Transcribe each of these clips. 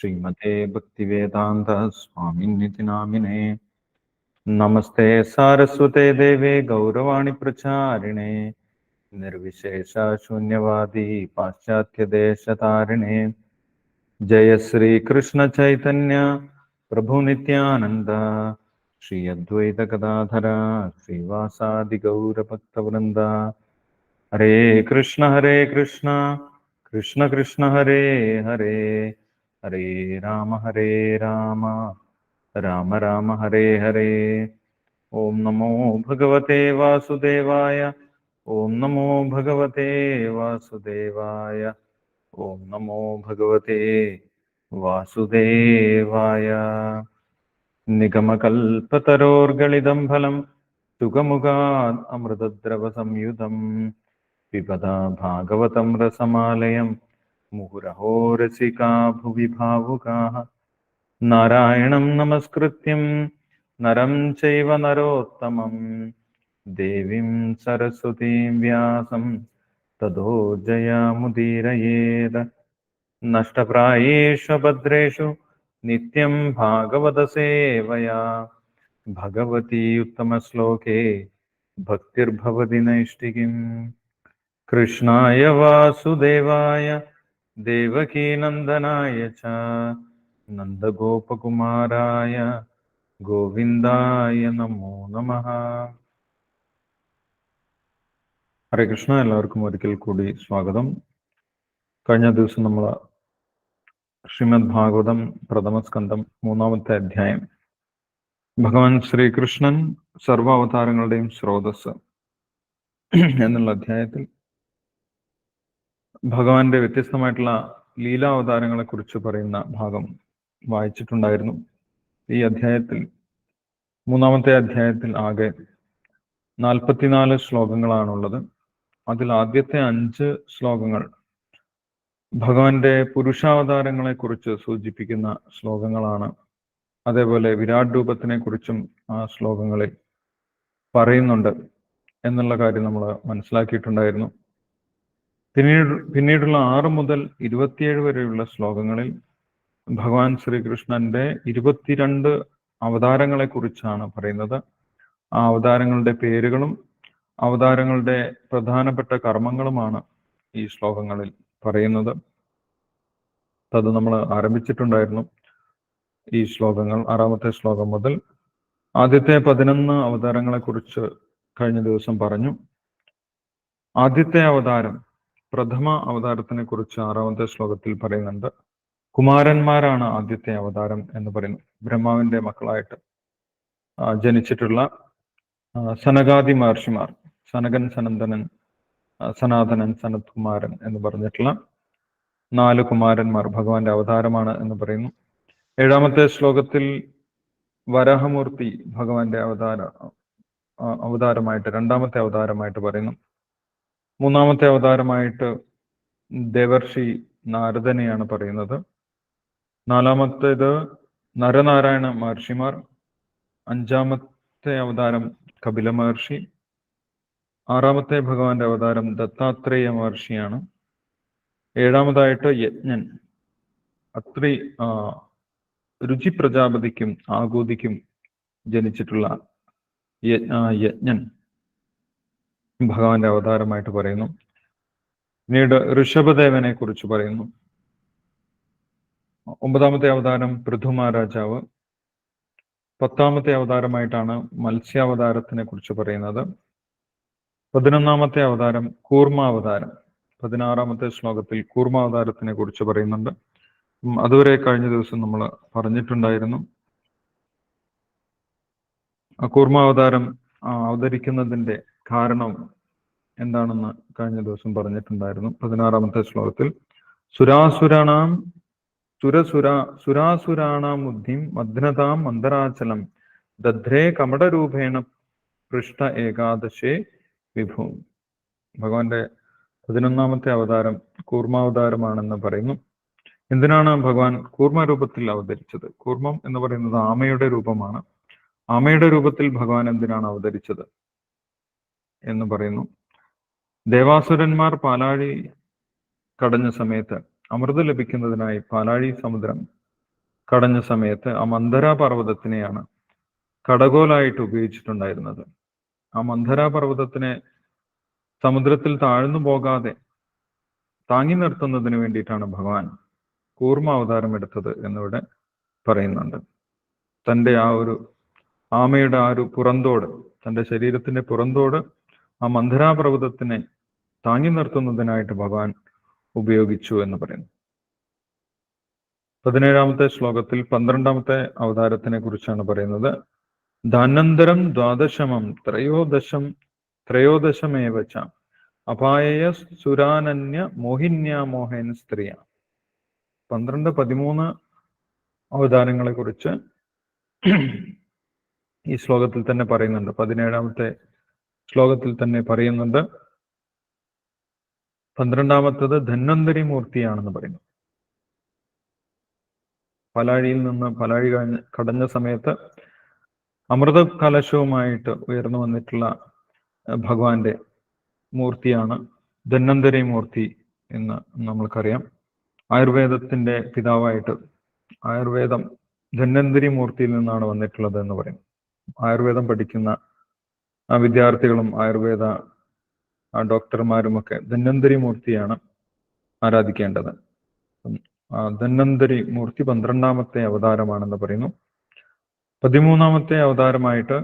श्रीमते भक्तिवेदांत स्वामिन्निति नामिने। नमस्ते सारस्वते देवे गौरवाणी प्रचारिणे निर्विशेष शून्यवादी पाश्चात्य देशतारिणे। जय श्री कृष्ण चैतन्य प्रभु नित्यानंद श्री अद्वैत गदाधर श्रीवासादि गौर भक्तवृंद। हरे कृष्ण कृष्ण कृष्ण हरे हरे, हरे राम राम राम हरे हरे। ओम नमो भगवते वासुदेवाय, ओम नमो भगवते वासुदेवाय, ओम नमो भगवते वासुदेवाय। निगमकल्पतरोर्गलिदं फलं सुगमुगात् अमृतद्रवसंयुतं पिबता भागवतं रसमालयं मुहुरहो रसिका भुवि भावुकाः। नारायणं नमस्कृत्यं नरं चैव नरोत्तमं देवीं सरस्वतीं व्यासं ततो जयमुदीरयेत्। नष्टप्रायेषु भद्रेषु नित्यं भागवतसेवया भगवती उत्तमश्लोके भक्तिर्भवति नैष्टिकीम्। कृष्णाय वासुदेवाय देवकीनन्दनाय च नन्दगोपकुमाराय ഗോവിന്ദായ നമോ നമഃ. ഹരേ കൃഷ്ണ. എല്ലാവർക്കും ഒരിക്കൽ കൂടി സ്വാഗതം. കഴിഞ്ഞ ദിവസം നമ്മൾ ശ്രീമദ് ഭാഗവതം പ്രഥമസ്കന്ധം 3-ാമത്തെ അധ്യായം, ഭഗവാൻ ശ്രീകൃഷ്ണൻ സർവാവതാരങ്ങളുടെയും സ്രോതസ് എന്നുള്ള അധ്യായത്തിൽ ഭഗവാന്റെ വ്യത്യസ്തമായിട്ടുള്ള ലീലാവതാരങ്ങളെ കുറിച്ച് പറയുന്ന ഭാഗം വായിച്ചിട്ടുണ്ടായിരുന്നു. ഈ അധ്യായത്തിൽ 3-ാമത്തെ അധ്യായത്തിൽ ആകെ 44 ശ്ലോകങ്ങളാണുള്ളത്. അതിൽ ആദ്യത്തെ 5 ശ്ലോകങ്ങൾ ഭഗവാന്റെ പുരുഷാവതാരങ്ങളെ കുറിച്ച് സൂചിപ്പിക്കുന്ന ശ്ലോകങ്ങളാണ്. അതേപോലെ വിരാട് രൂപത്തിനെ കുറിച്ചും ആ ശ്ലോകങ്ങളിൽ പറയുന്നുണ്ട് എന്നുള്ള കാര്യം നമ്മൾ മനസ്സിലാക്കിയിട്ടുണ്ടായിരുന്നു. പിന്നീടുള്ള 6 മുതൽ 27 വരെയുള്ള ശ്ലോകങ്ങളിൽ ഭഗവാൻ ശ്രീകൃഷ്ണന്റെ 22 അവതാരങ്ങളെ കുറിച്ചാണ് പറയുന്നത്. ആ അവതാരങ്ങളുടെ പേരുകളും അവതാരങ്ങളുടെ പ്രധാനപ്പെട്ട കർമ്മങ്ങളുമാണ് ഈ ശ്ലോകങ്ങളിൽ പറയുന്നത്. അത് നമ്മൾ ആരംഭിച്ചിട്ടുണ്ടായിരുന്നു. ഈ ശ്ലോകങ്ങൾ 6-ാമത്തെ ശ്ലോകം മുതൽ ആദ്യത്തെ 11 അവതാരങ്ങളെ കുറിച്ച് കഴിഞ്ഞ ദിവസം പറഞ്ഞു. ആദ്യത്തെ അവതാരം, പ്രഥമ അവതാരത്തിനെ കുറിച്ച് 6-ാമത്തെ ശ്ലോകത്തിൽ പറയുന്നുണ്ട്. കുമാരന്മാരാണ് ആദ്യത്തെ അവതാരം എന്ന് പറയുന്നു. ബ്രഹ്മാവിന്റെ മക്കളായിട്ട് ജനിച്ചിട്ടുള്ള സനകാദി മഹർഷിമാർ, സനകൻ, സനന്ദനൻ, സനാതനൻ, സനത് കുമാരൻ എന്ന് പറഞ്ഞിട്ടുള്ള 4 കുമാരന്മാർ ഭഗവാന്റെ അവതാരമാണ് എന്ന് പറയുന്നു. 7-ാമത്തെ ശ്ലോകത്തിൽ വരാഹമൂർത്തി ഭഗവാന്റെ അവതാരമായിട്ട് 2-ാമത്തെ അവതാരമായിട്ട് പറയുന്നു. 3-ാമത്തെ അവതാരമായിട്ട് ദേവർഷി നാരദനെയാണ് പറയുന്നത്. 4-ാമത്തേത് നരനാരായണ മഹർഷിമാർ. 5-ാമത്തെ അവതാരം കപില മഹർഷി. 6-ാമത്തെ ഭഗവാന്റെ അവതാരം ദത്താത്രേയ മഹർഷിയാണ്. 7-ാമതായിട്ട് യജ്ഞൻ. അത്രി രുചി പ്രജാപതിക്കും ആകൂതിക്കും ജനിച്ചിട്ടുള്ള യജ്ഞൻ ഭഗവാന്റെ അവതാരമായിട്ട് പറയുന്നു. പിന്നീട് ഋഷഭദേവനെ കുറിച്ച് പറയുന്നു. 9-ാമത്തെ അവതാരം പൃഥു മഹാരാജാവ്. 10-ാമത്തെ അവതാരമായിട്ടാണ് മത്സ്യാവതാരത്തിനെ കുറിച്ച് പറയുന്നത്. 11-ാമത്തെ അവതാരം കൂർമാവതാരം. 16-ാമത്തെ ശ്ലോകത്തിൽ കൂർമാവതാരത്തിനെ കുറിച്ച് പറയുന്നുണ്ട്. അതുവരെ കഴിഞ്ഞ ദിവസം നമ്മൾ പറഞ്ഞിട്ടുണ്ടായിരുന്നു. കൂർമാവതാരം അവതരിക്കുന്നതിന്റെ കാരണം എന്താണെന്ന് കഴിഞ്ഞ ദിവസം പറഞ്ഞിട്ടുണ്ടായിരുന്നു. 16-ാമത്തെ ശ്ലോകത്തിൽ സുരാസുരാണാം ബുദ്ധിം മഗ്നതാം മന്ദരാചലം ദധ്രേ കമടരൂപേണ പൃഷ്ട ഏകാദശേ വിഭു. ഭഗവാന്റെ 11-ാമത്തെ അവതാരം കൂർമാവതാരമാണെന്ന് പറയുന്നു. എന്തിനാണ് ഭഗവാൻ കൂർമ്മരൂപത്തിൽ അവതരിച്ചത്? കൂർമ്മം എന്ന് പറയുന്നത് ആമയുടെ രൂപമാണ്. ആമയുടെ രൂപത്തിൽ ഭഗവാൻ എന്തിനാണ് അവതരിച്ചത് എന്ന് പറയുന്നു. ദേവാസുരന്മാർ പാലാഴി കടഞ്ഞ സമയത്ത് അമൃത് ലഭിക്കുന്നതിനായി പാലാഴി സമുദ്രം കടഞ്ഞ സമയത്ത് ആ മന്ധര പർവ്വതത്തിനെയാണ് കടകോലായിട്ട് ഉപയോഗിച്ചിട്ടുണ്ടായിരുന്നത്. ആ മന്ധര പർവ്വതത്തിനെ സമുദ്രത്തിൽ താഴ്ന്നു പോകാതെ താങ്ങി നിർത്തുന്നതിന് വേണ്ടിയിട്ടാണ് ഭഗവാൻ കൂർമ്മ അവതാരം എടുത്തത് എന്നിവിടെ പറയുന്നുണ്ട്. തൻ്റെ ആ ഒരു ആമയുടെ ആ ഒരു പുറന്തോട്, തൻ്റെ ശരീരത്തിന്റെ പുറന്തോട് ആ മന്ധര പർവ്വതത്തിനെ താങ്ങി നിർത്തുന്നതിനായിട്ട് ഭഗവാൻ ഉപയോഗിച്ചു എന്ന് പറയുന്നു. 17ാമത്തെ ശ്ലോകത്തിൽ 12ാമത്തെ അവതാരത്തിനെ കുറിച്ചാണ് പറയുന്നത്. ധാനന്തരം ദ്വാദശമം ത്രയോദശമേവച്ച അപായയ സുരാനന്യ മോഹിന്യ മോഹൻ സ്ത്രീയ. 12, 13 അവതാരങ്ങളെ കുറിച്ച് ഈ ശ്ലോകത്തിൽ തന്നെ പറയുന്നുണ്ട്. 17ാമത്തെ ശ്ലോകത്തിൽ തന്നെ പറയുന്നുണ്ട്. 12ാമത്തത് ധന്വന്തരി മൂർത്തിയാണെന്ന് പറയുന്നു. പലാഴിയിൽ നിന്ന് പലാഴി കടഞ്ഞ സമയത്ത് അമൃത കലശവുമായിട്ട് ഉയർന്നു വന്നിട്ടുള്ള ഭഗവാന്റെ മൂർത്തിയാണ് ധന്വന്തരി മൂർത്തി എന്ന് നമ്മൾക്കറിയാം. ആയുർവേദത്തിന്റെ പിതാവായിട്ട് ആയുർവേദം ധന്വന്തരി മൂർത്തിയിൽ നിന്നാണ് വന്നിട്ടുള്ളത് എന്ന് പറയും. ആയുർവേദം പഠിക്കുന്ന വിദ്യാർത്ഥികളും ആയുർവേദ ഡോക്ടർമാരുമൊക്കെ ധന്വന്തരി മൂർത്തിയാണ് ആരാധിക്കേണ്ടത്. ധന്വന്തരി മൂർത്തി 12ാമത്തെ അവതാരമാണെന്ന് പറയുന്നു. 13ാമത്തെ അവതാരമായിട്ട്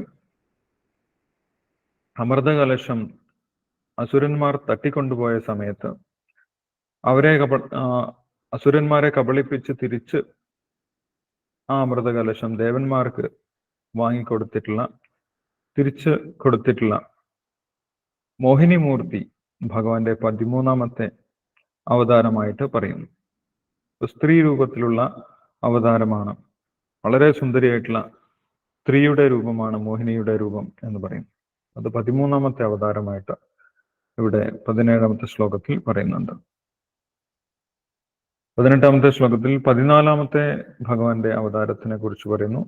അമൃതകലശം അസുരന്മാർ തട്ടിക്കൊണ്ടുപോയ സമയത്ത് അസുരന്മാരെ കബളിപ്പിച്ച് തിരിച്ച് ആ അമൃതകലശം ദേവന്മാർക്ക് തിരിച്ച് കൊടുത്തിട്ടുള്ള മോഹിനി മൂർത്തി ഭഗവാന്റെ 13ാമത്തെ അവതാരമായിട്ട് പറയുന്നു. സ്ത്രീ രൂപത്തിലുള്ള അവതാരമാണ്. വളരെ സുന്ദരിയായിട്ടുള്ള സ്ത്രീയുടെ രൂപമാണ് മോഹിനിയുടെ രൂപം എന്ന് പറയും. അത് 13ാമത്തെ അവതാരമായിട്ട് ഇവിടെ 17ാമത്തെ ശ്ലോകത്തിൽ പറയുന്നുണ്ട്. 18ാമത്തെ ശ്ലോകത്തിൽ 14ാമത്തെ ഭഗവാന്റെ അവതാരത്തിനെ കുറിച്ച് പറയുന്നു.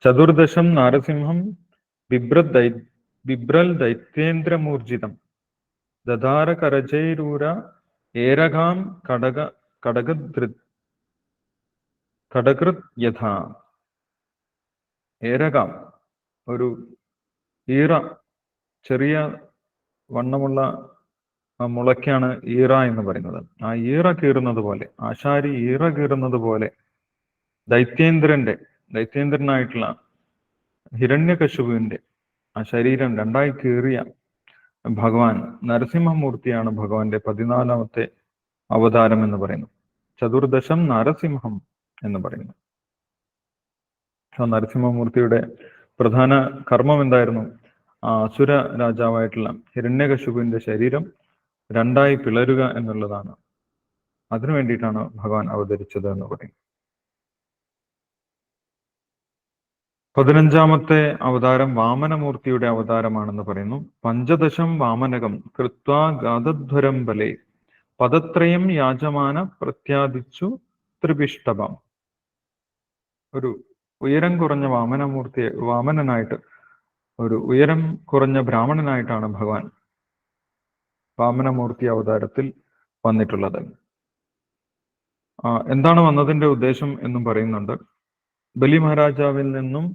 ചതുർദശം നാരസിംഹം ബിബ്രൽ ദൈത്യേന്ദ്രമൂർജിതം ദധാര കരജൈരൂര ഏരകാം കടകൃത് യഥാ. ഏരകാം ഒരു ഈറ, ചെറിയ വണ്ണമുള്ള മുളയ്ക്കാണ് ഈറ എന്ന് പറയുന്നത്. ആ ഈറ കീറുന്നത് പോലെ, ആശാരി ഈറ കീറുന്നത് പോലെ ദൈത്യേന്ദ്രനായിട്ടുള്ള ഹിരണ്യകശിപുവിന്റെ ആ ശരീരം രണ്ടായി കീറിയ ഭഗവാൻ നരസിംഹമൂർത്തിയാണ് ഭഗവാന്റെ 14ാമത്തെ അവതാരം എന്ന് പറയുന്നു. ചതുർദശം നരസിംഹം എന്ന് പറയുന്നു. ആ നരസിംഹമൂർത്തിയുടെ പ്രധാന കർമ്മം എന്തായിരുന്നു? ആ അസുര രാജാവായിട്ടുള്ള ഹിരണ്യകശിപുവിന്റെ ശരീരം രണ്ടായി പിളരുക എന്നുള്ളതാണ്. അതിനു വേണ്ടിയിട്ടാണ് ഭഗവാൻ അവതരിച്ചത് എന്ന് പറയും. 15ാമത്തെ അവതാരം വാമനമൂർത്തിയുടെ അവതാരമാണെന്ന് പറയുന്നു. പഞ്ചദശം വാമനകം കൃത്വാ ഗാധധ്വരം ബലേ പദത്രയം യാജമാന പ്രത്യാദിച്ചു ത്രിപിഷ്ടഭം. ഒരു ഉയരം കുറഞ്ഞ വാമനനായിട്ട്, ഒരു ഉയരം കുറഞ്ഞ ബ്രാഹ്മണനായിട്ടാണ് ഭഗവാൻ വാമനമൂർത്തി അവതാരത്തിൽ വന്നിട്ടുള്ളത്. എന്താണ് വന്നതിന്റെ ഉദ്ദേശം എന്നും പറയുന്നുണ്ട്. ബലി മഹാരാജാവിൽ നിന്നും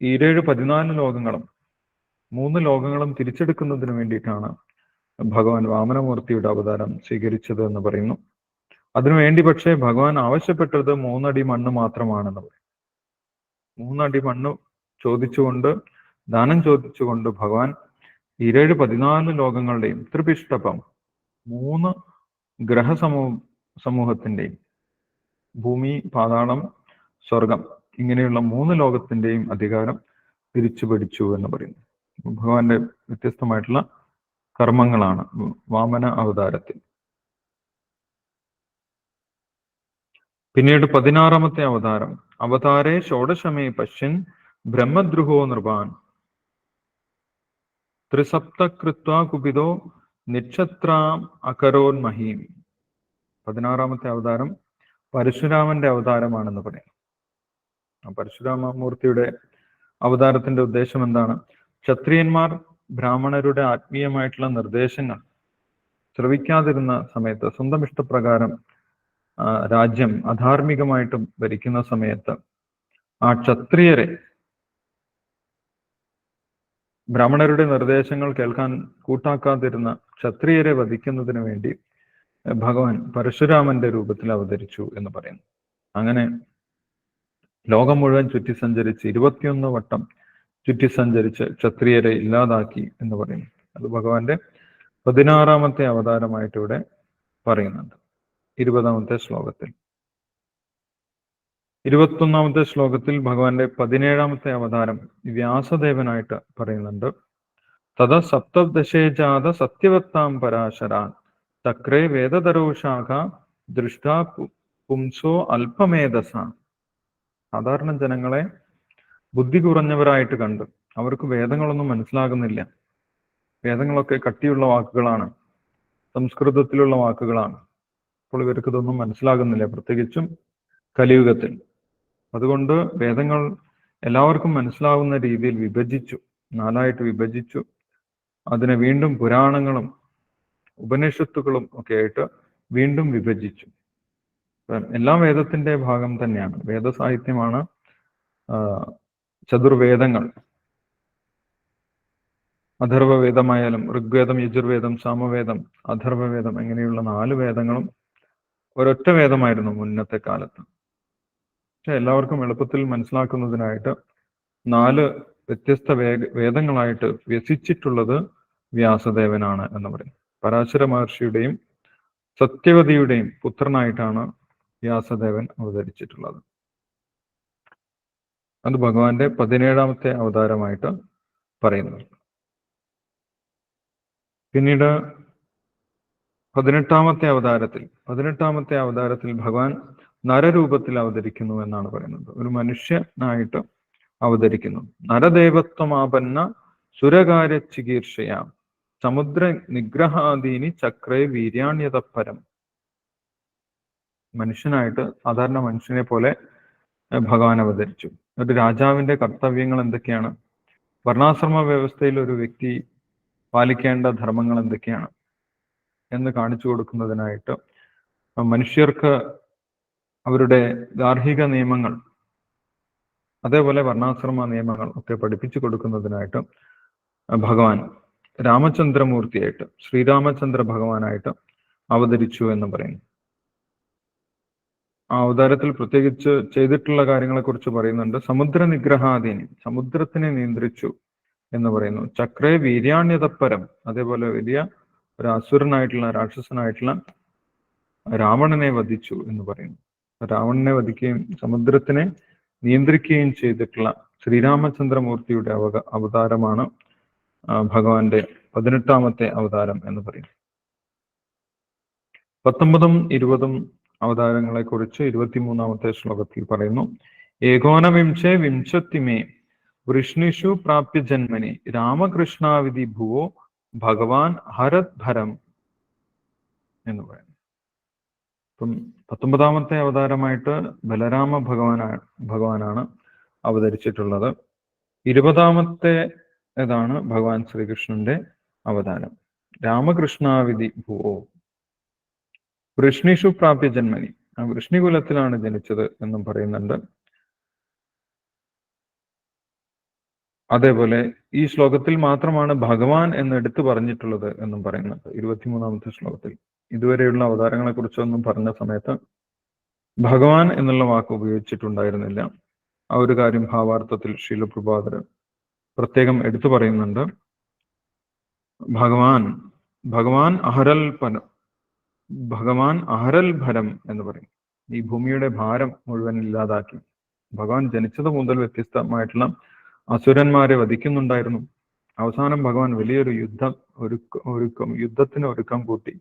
14 ലോകങ്ങളും 3 ലോകങ്ങളും തിരിച്ചെടുക്കുന്നതിന് വേണ്ടിയിട്ടാണ് ഭഗവാൻ വാമനമൂർത്തിയുടെ അവതാരം സ്വീകരിച്ചത് എന്ന് പറയുന്നു. അതിനുവേണ്ടി പക്ഷേ ഭഗവാൻ ആവശ്യപ്പെട്ടത് 3 അടി മണ്ണ് മാത്രമാണെന്ന് പറയും. 3 അടി മണ്ണ് ദാനം ചോദിച്ചുകൊണ്ട് ഭഗവാൻ 14 ലോകങ്ങളുടെയും ത്രിപിഷ്ടപം 3 സമൂഹത്തിന്റെയും ഭൂമി, പാതാളം, സ്വർഗം ഇങ്ങനെയുള്ള 3 ലോകത്തിന്റെയും അധികാരം തിരിച്ചു പിടിച്ചു എന്ന് പറയുന്നു. ഭഗവാന്റെ വ്യത്യസ്തമായിട്ടുള്ള കർമ്മങ്ങളാണ് വാമന അവതാരത്തിൽ. പിന്നീട് 16ാമത്തെ അവതാരം അവതാരേ ഷോഡശമേ പശ്യൻ ബ്രഹ്മദ്രുഹോ നൃപാൻ ത്രിസപ്തകൃത്വാ കുപിതോ നിക്ഷത്രാം അകരോന്മഹീം. 16ാമത്തെ അവതാരം പരശുരാമന്റെ അവതാരമാണെന്ന് പറയാം. പരശുരാമമൂർത്തിയുടെ അവതാരത്തിന്റെ ഉദ്ദേശം എന്താണ്? ക്ഷത്രിയന്മാർ ബ്രാഹ്മണരുടെ ആത്മീയമായിട്ടുള്ള നിർദ്ദേശങ്ങൾ ശ്രവിക്കാതിരുന്ന സമയത്ത് സ്വന്തം ഇഷ്ടപ്രകാരം രാജ്യം അധാർമികമായിട്ട് ഭരിക്കുന്ന സമയത്ത് ആ ക്ഷത്രിയരെ, ബ്രാഹ്മണരുടെ നിർദ്ദേശങ്ങൾ കേൾക്കാൻ കൂട്ടാക്കാതിരുന്ന ക്ഷത്രിയരെ വധിക്കുന്നതിന് വേണ്ടി ഭഗവാൻ പരശുരാമന്റെ രൂപത്തിൽ അവതരിച്ചു എന്ന് പറയുന്നു. അങ്ങനെ ലോകം മുഴുവൻ ചുറ്റി സഞ്ചരിച്ച് 21 വട്ടം ചുറ്റി സഞ്ചരിച്ച് ക്ഷത്രിയരെ ഇല്ലാതാക്കി എന്ന് പറയുന്നു. അത് ഭഗവാന്റെ 16ാമത്തെ അവതാരമായിട്ട് ഇവിടെ പറയുന്നുണ്ട് 20ാമത്തെ ശ്ലോകത്തിൽ. 21ാമത്തെ ശ്ലോകത്തിൽ ഭഗവാന്റെ 17ാമത്തെ അവതാരം വ്യാസദേവനായിട്ട് പറയുന്നുണ്ട്. തഥ സപ്തദശേജാത സത്യവത്താം പരാശരാൻ ചക്രേ വേദധരോഷാഖ ദൃഷ്ടാ പുംസോ അല്പമേധസ. സാധാരണ ജനങ്ങളെ ബുദ്ധി കുറഞ്ഞവരായിട്ട് കണ്ട് അവർക്ക് വേദങ്ങളൊന്നും മനസ്സിലാകുന്നില്ല. വേദങ്ങളൊക്കെ കട്ടിയുള്ള വാക്കുകളാണ്, സംസ്കൃതത്തിലുള്ള വാക്കുകളാണ്. അപ്പോൾ ഇവർക്ക് ഇതൊന്നും മനസ്സിലാകുന്നില്ല, പ്രത്യേകിച്ചും കലിയുഗത്തിൽ. അതുകൊണ്ട് വേദങ്ങൾ എല്ലാവർക്കും മനസ്സിലാവുന്ന രീതിയിൽ വിഭജിച്ചു, 4ആയിട്ട് വിഭജിച്ചു. അതിനെ വീണ്ടും പുരാണങ്ങളും ഉപനിഷത്തുകളും ഒക്കെ ആയിട്ട് വീണ്ടും വിഭജിച്ചു. എല്ലാം വേദത്തിന്റെ ഭാഗം തന്നെയാണ്, വേദസാഹിത്യമാണ് ചതുർവേദങ്ങൾ. അഥർവവേദമായാലും ഋഗ്വേദം, യജുർവേദം, സാമവേദം, അഥർവവേദം എങ്ങനെയുള്ള 4 വേദങ്ങളും ഒരൊറ്റ വേദമായിരുന്നു മുന്നത്തെ കാലത്ത്. പക്ഷെ എല്ലാവർക്കും എളുപ്പത്തിൽ മനസ്സിലാക്കുന്നതിനായിട്ട് 4 വ്യത്യസ്ത വേദങ്ങളായിട്ട് വ്യസിച്ചിട്ടുള്ളത് വ്യാസദേവനാണ് എന്ന് പറയും. പരാശര മഹർഷിയുടെയും സത്യവതിയുടെയും പുത്രനായിട്ടാണ് വ്യാസദേവൻ അവതരിച്ചിട്ടുള്ളത്. അത് ഭഗവാന്റെ 17ാമത്തെ അവതാരമായിട്ട് പറയുന്നത്. പിന്നീട് 18ാമത്തെ അവതാരത്തിൽ ഭഗവാൻ നരരൂപത്തിൽ അവതരിക്കുന്നു എന്നാണ് പറയുന്നത്. ഒരു മനുഷ്യനായിട്ട് അവതരിക്കുന്നു. നരദേവത്വമാപന്ന സുരകാര്യ ചികീർഷയ സമുദ്ര നിഗ്രഹാദീനി ചക്രേ വീര്യാണ്യതപരം. മനുഷ്യനായിട്ട്, സാധാരണ മനുഷ്യനെ പോലെ ഭഗവാൻ അവതരിച്ചു. ഒരു രാജാവിന്റെ കർത്തവ്യങ്ങൾ എന്തൊക്കെയാണ്, വർണ്ണാശ്രമ വ്യവസ്ഥയിൽ ഒരു വ്യക്തി പാലിക്കേണ്ട ധർമ്മങ്ങൾ എന്തൊക്കെയാണ് എന്ന് കാണിച്ചു കൊടുക്കുന്നതിനായിട്ട്, മനുഷ്യർക്ക് അവരുടെ ഗാർഹിക നിയമങ്ങൾ, അതേപോലെ വർണ്ണാശ്രമ നിയമങ്ങൾ ഒക്കെ പഠിപ്പിച്ചു കൊടുക്കുന്നതിനായിട്ട് ഭഗവാൻ രാമചന്ദ്രമൂർത്തിയായിട്ട്, ശ്രീരാമചന്ദ്ര ഭഗവാനായിട്ട് അവതരിച്ചു എന്ന് പറയുന്നു. ആ അവതാരത്തിൽ പ്രത്യേകിച്ച് ചെയ്തിട്ടുള്ള കാര്യങ്ങളെ കുറിച്ച് പറയുന്നുണ്ട്. സമുദ്ര നിഗ്രഹാധീനി, സമുദ്രത്തിനെ നിയന്ത്രിച്ചു എന്ന് പറയുന്നു. ചക്രേ വീര്യാണ്യതപരം, അതേപോലെ വലിയ ഒരു അസുരനായിട്ടുള്ള, രാക്ഷസനായിട്ടുള്ള രാവണനെ വധിച്ചു എന്ന് പറയുന്നു. രാവണനെ വധിക്കുകയും സമുദ്രത്തിനെ നിയന്ത്രിക്കുകയും ചെയ്തിട്ടുള്ള ശ്രീരാമചന്ദ്രമൂർത്തിയുടെ അവതാരമാണ് ഭഗവാന്റെ 18ാമത്തെ അവതാരം എന്ന് പറയും. 19ഉം 20ഉം അവതാരങ്ങളെ കുറിച്ച് 23ാമത്തെ ശ്ലോകത്തിൽ പറയുന്നു. ഏകോനവിംശേ വിംശത്തിമേ വൃഷ്ണിഷു പ്രാപ്യ ജന്മനി രാമകൃഷ്ണാവിധി ഭുവോ ഭഗവാൻ ഹരദ്ഭരം എന്ന് പറയുന്നു. അപ്പം 19ാമത്തെ അവതാരമായിട്ട് ബലരാമ ഭഗവാനാണ് അവതരിച്ചിട്ടുള്ളത്. 20ാമത്തേതാണ് ഭഗവാൻ ശ്രീകൃഷ്ണന്റെ അവതാരം. രാമകൃഷ്ണാവിധി ഭുവോ വൃഷ്ണിഷു പ്രാപ്യ ജന്മനി, ആ വൃഷ്ണികുലത്തിലാണ് ജനിച്ചത് എന്നും പറയുന്നുണ്ട്. അതേപോലെ ഈ ശ്ലോകത്തിൽ മാത്രമാണ് ഭഗവാൻ എന്ന് എടുത്തു പറഞ്ഞിട്ടുള്ളത് എന്നും പറയുന്നുണ്ട് 23ാമത്തെ ശ്ലോകത്തിൽ. ഇതുവരെയുള്ള അവതാരങ്ങളെ കുറിച്ചൊന്നും പറഞ്ഞ സമയത്ത് ഭഗവാൻ എന്നുള്ള വാക്ക് ഉപയോഗിച്ചിട്ടുണ്ടായിരുന്നില്ല. ആ ഒരു കാര്യം ഭാവാർത്ഥത്തിൽ ശീലപ്രഭാതർ പ്രത്യേകം എടുത്തു പറയുന്നുണ്ട്. ഭഗവാൻ അഹരൽ ഭരം എന്ന് പറയും. ഈ ഭൂമിയുടെ ഭാരം മുഴുവൻ ഇല്ലാതാക്കി. ഭഗവാൻ ജനിച്ചത് മുതൽ വ്യത്യസ്തമായിട്ടുള്ള അസുരന്മാരെ വധിക്കുന്നുണ്ടായിരുന്നു. അവസാനം ഭഗവാൻ വലിയൊരു യുദ്ധത്തിന് ഒരുക്കം കൂട്ടി.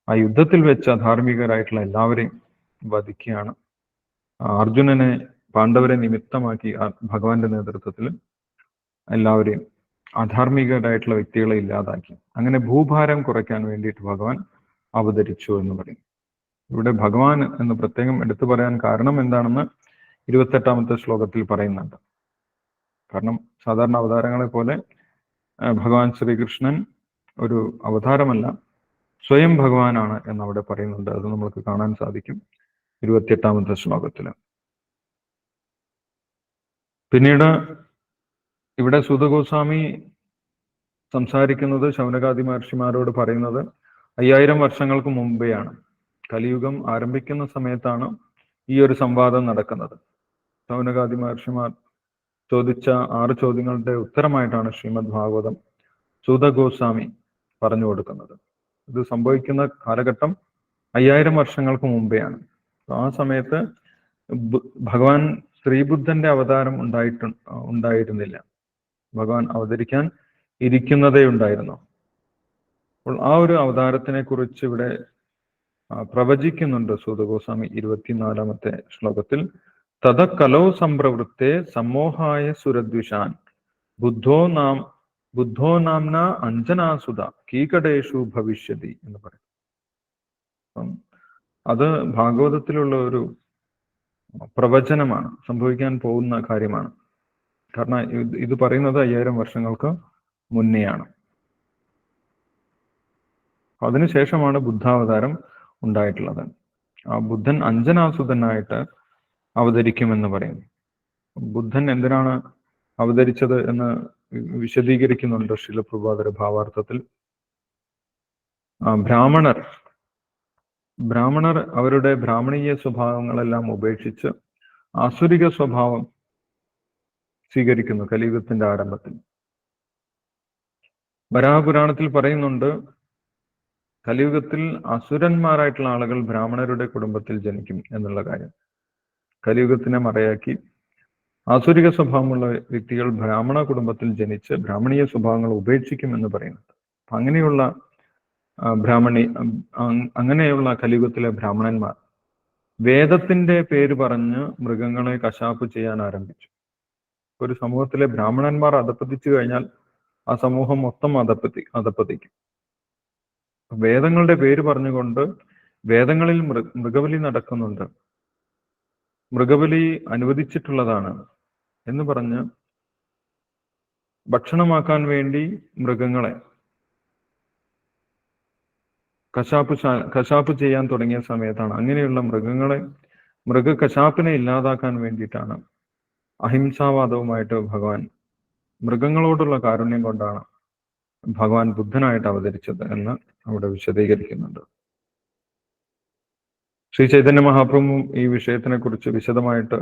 ആ യുദ്ധത്തിൽ വെച്ച് അധാർമികരായിട്ടുള്ള എല്ലാവരെയും വധിക്കുകയാണ്. അർജുനനെ, പാണ്ഡവരെ നിമിത്തമാക്കി ഭഗവാന്റെ നേതൃത്വത്തിൽ എല്ലാവരെയും, അധാർമികരായിട്ടുള്ള വ്യക്തികളെ ഇല്ലാതാക്കി. അങ്ങനെ ഭൂഭാരം കുറയ്ക്കാൻ വേണ്ടിയിട്ട് ഭഗവാൻ അവതരിച്ചു എന്ന് പറയും. ഇവിടെ ഭഗവാൻ എന്ന് പ്രത്യേകം എടുത്തു പറയാൻ കാരണം എന്താണെന്ന് 28ാമത്തെ ശ്ലോകത്തിൽ പറയുന്നുണ്ട്. കാരണം സാധാരണ അവതാരങ്ങളെ പോലെ ഭഗവാൻ ശ്രീകൃഷ്ണൻ ഒരു അവതാരമല്ല, സ്വയം ഭഗവാനാണ് എന്ന് അവിടെ പറയുന്നുണ്ട്. അത് നമുക്ക് കാണാൻ സാധിക്കും. 28-ാമത്തെ ശ്ലോകത്തിൽ. പിന്നീട് ഇവിടെ സൂതഗോസ്വാമി സംസാരിക്കുന്നത്, ശൗനകാദി മഹർഷിമാരോട് പറയുന്നത് 5000 വർഷങ്ങൾക്ക് മുമ്പെയാണ്. കലിയുഗം ആരംഭിക്കുന്ന സമയത്താണ് ഈ ഒരു സംവാദം നടക്കുന്നത്. ശൗനകാദി മഹർഷിമാർ ചോദിച്ച 6 ചോദ്യങ്ങളുടെ ഉത്തരമായിട്ടാണ് ശ്രീമദ് ഭാഗവതം സൂതഗോസ്വാമി പറഞ്ഞു കൊടുക്കുന്നത്. ഇത് സംഭവിക്കുന്ന കാലഘട്ടം 5000 വർഷങ്ങൾക്ക് മുമ്പെയാണ്. ആ സമയത്ത് ഭഗവാൻ ശ്രീബുദ്ധന്റെ അവതാരം ഉണ്ടായിരുന്നില്ല. ഭഗവാൻ അവതരിക്കാൻ ഇരിക്കുന്നതേ ഉണ്ടായിരുന്നു. അപ്പോൾ ആ ഒരു അവതാരത്തിനെ കുറിച്ച് ഇവിടെ പ്രവചിക്കുന്നുണ്ട് സൂതഗോസ്വാമി 24-ാമത്തെ ശ്ലോകത്തിൽ. തത കലോ സംപ്രവൃത്തെ സമോഹായ സുരദ്വിഷാൻ ബുദ്ധോ നാംന അഞ്ജനാസുത കീകടേഷു ഭവിഷ്യതി എന്ന് പറയും. അത് ഭാഗവതത്തിലുള്ള ഒരു പ്രവചനമാണ്, സംഭവിക്കാൻ പോകുന്ന കാര്യമാണ്. കാരണം ഇത് പറയുന്നത് 5000 വർഷങ്ങൾക്ക് മുന്നെയാണ്. അതിനുശേഷമാണ് ബുദ്ധാവതാരം ഉണ്ടായിട്ടുള്ളത്. ആ ബുദ്ധൻ അഞ്ജനാസുതനായിട്ട് അവതരിക്കുമെന്ന് പറയുന്നു. ബുദ്ധൻ എന്തിനാണ് അവതരിച്ചത് എന്ന് വിശദീകരിക്കുന്നുണ്ട് ശ്രീല പ്രഭുപാദരുടെ ഭാവാർത്ഥത്തിൽ. ബ്രാഹ്മണർ അവരുടെ ബ്രാഹ്മണീയ സ്വഭാവങ്ങളെല്ലാം ഉപേക്ഷിച്ച് ആസുരിക സ്വഭാവം സ്വീകരിക്കുന്നു കലിയുഗത്തിന്റെ ആരംഭത്തിൽ. വരാഹപുരാണത്തിൽ പറയുന്നുണ്ട്, കലിയുഗത്തിൽ അസുരന്മാരായിട്ടുള്ള ആളുകൾ ബ്രാഹ്മണരുടെ കുടുംബത്തിൽ ജനിക്കും എന്നുള്ള കാര്യം. കലിയുഗത്തിനെ മറയാക്കി ആസുരിക സ്വഭാവമുള്ള വ്യക്തികൾ ബ്രാഹ്മണ കുടുംബത്തിൽ ജനിച്ച് ബ്രാഹ്മണീയ സ്വഭാവങ്ങൾ ഉപേക്ഷിക്കും എന്ന് പറയുന്നുണ്ട്. അങ്ങനെയുള്ള കലിയുഗത്തിലെ ബ്രാഹ്മണന്മാർ വേദത്തിന്റെ പേര് പറഞ്ഞ് മൃഗങ്ങളെ കശാപ്പ് ചെയ്യാൻ ആരംഭിച്ചു. ഒരു സമൂഹത്തിലെ ബ്രാഹ്മണന്മാർ അധപ്പതിച്ചു കഴിഞ്ഞാൽ ആ സമൂഹം മൊത്തം അധപ്പതിക്കും. വേദങ്ങളുടെ പേര് പറഞ്ഞുകൊണ്ട് വേദങ്ങളിൽ മൃഗബലി നടക്കുന്നുണ്ട്, മൃഗബലി അനുവദിച്ചിട്ടുള്ളതാണ് എന്ന് പറഞ്ഞ് ഭക്ഷണമാക്കാൻ വേണ്ടി മൃഗങ്ങളെ കശാപ്പ് ചെയ്യാൻ തുടങ്ങിയ സമയത്താണ്, അങ്ങനെയുള്ള മൃഗകശാപ്പിനെ ഇല്ലാതാക്കാൻ വേണ്ടിയിട്ടാണ് അഹിംസാവാദവുമായിട്ട് ഭഗവാൻ, മൃഗങ്ങളോടുള്ള കാരുണ്യം കൊണ്ടാണ് ഭഗവാൻ ബുദ്ധനായിട്ട് അവതരിച്ചത് എന്ന് അവിടെ വിശദീകരിക്കുന്നുണ്ട്. ശ്രീ ചൈതന്യ മഹാപ്രഭു ഈ വിഷയത്തിനെ കുറിച്ച് വിശദമായിട്ട്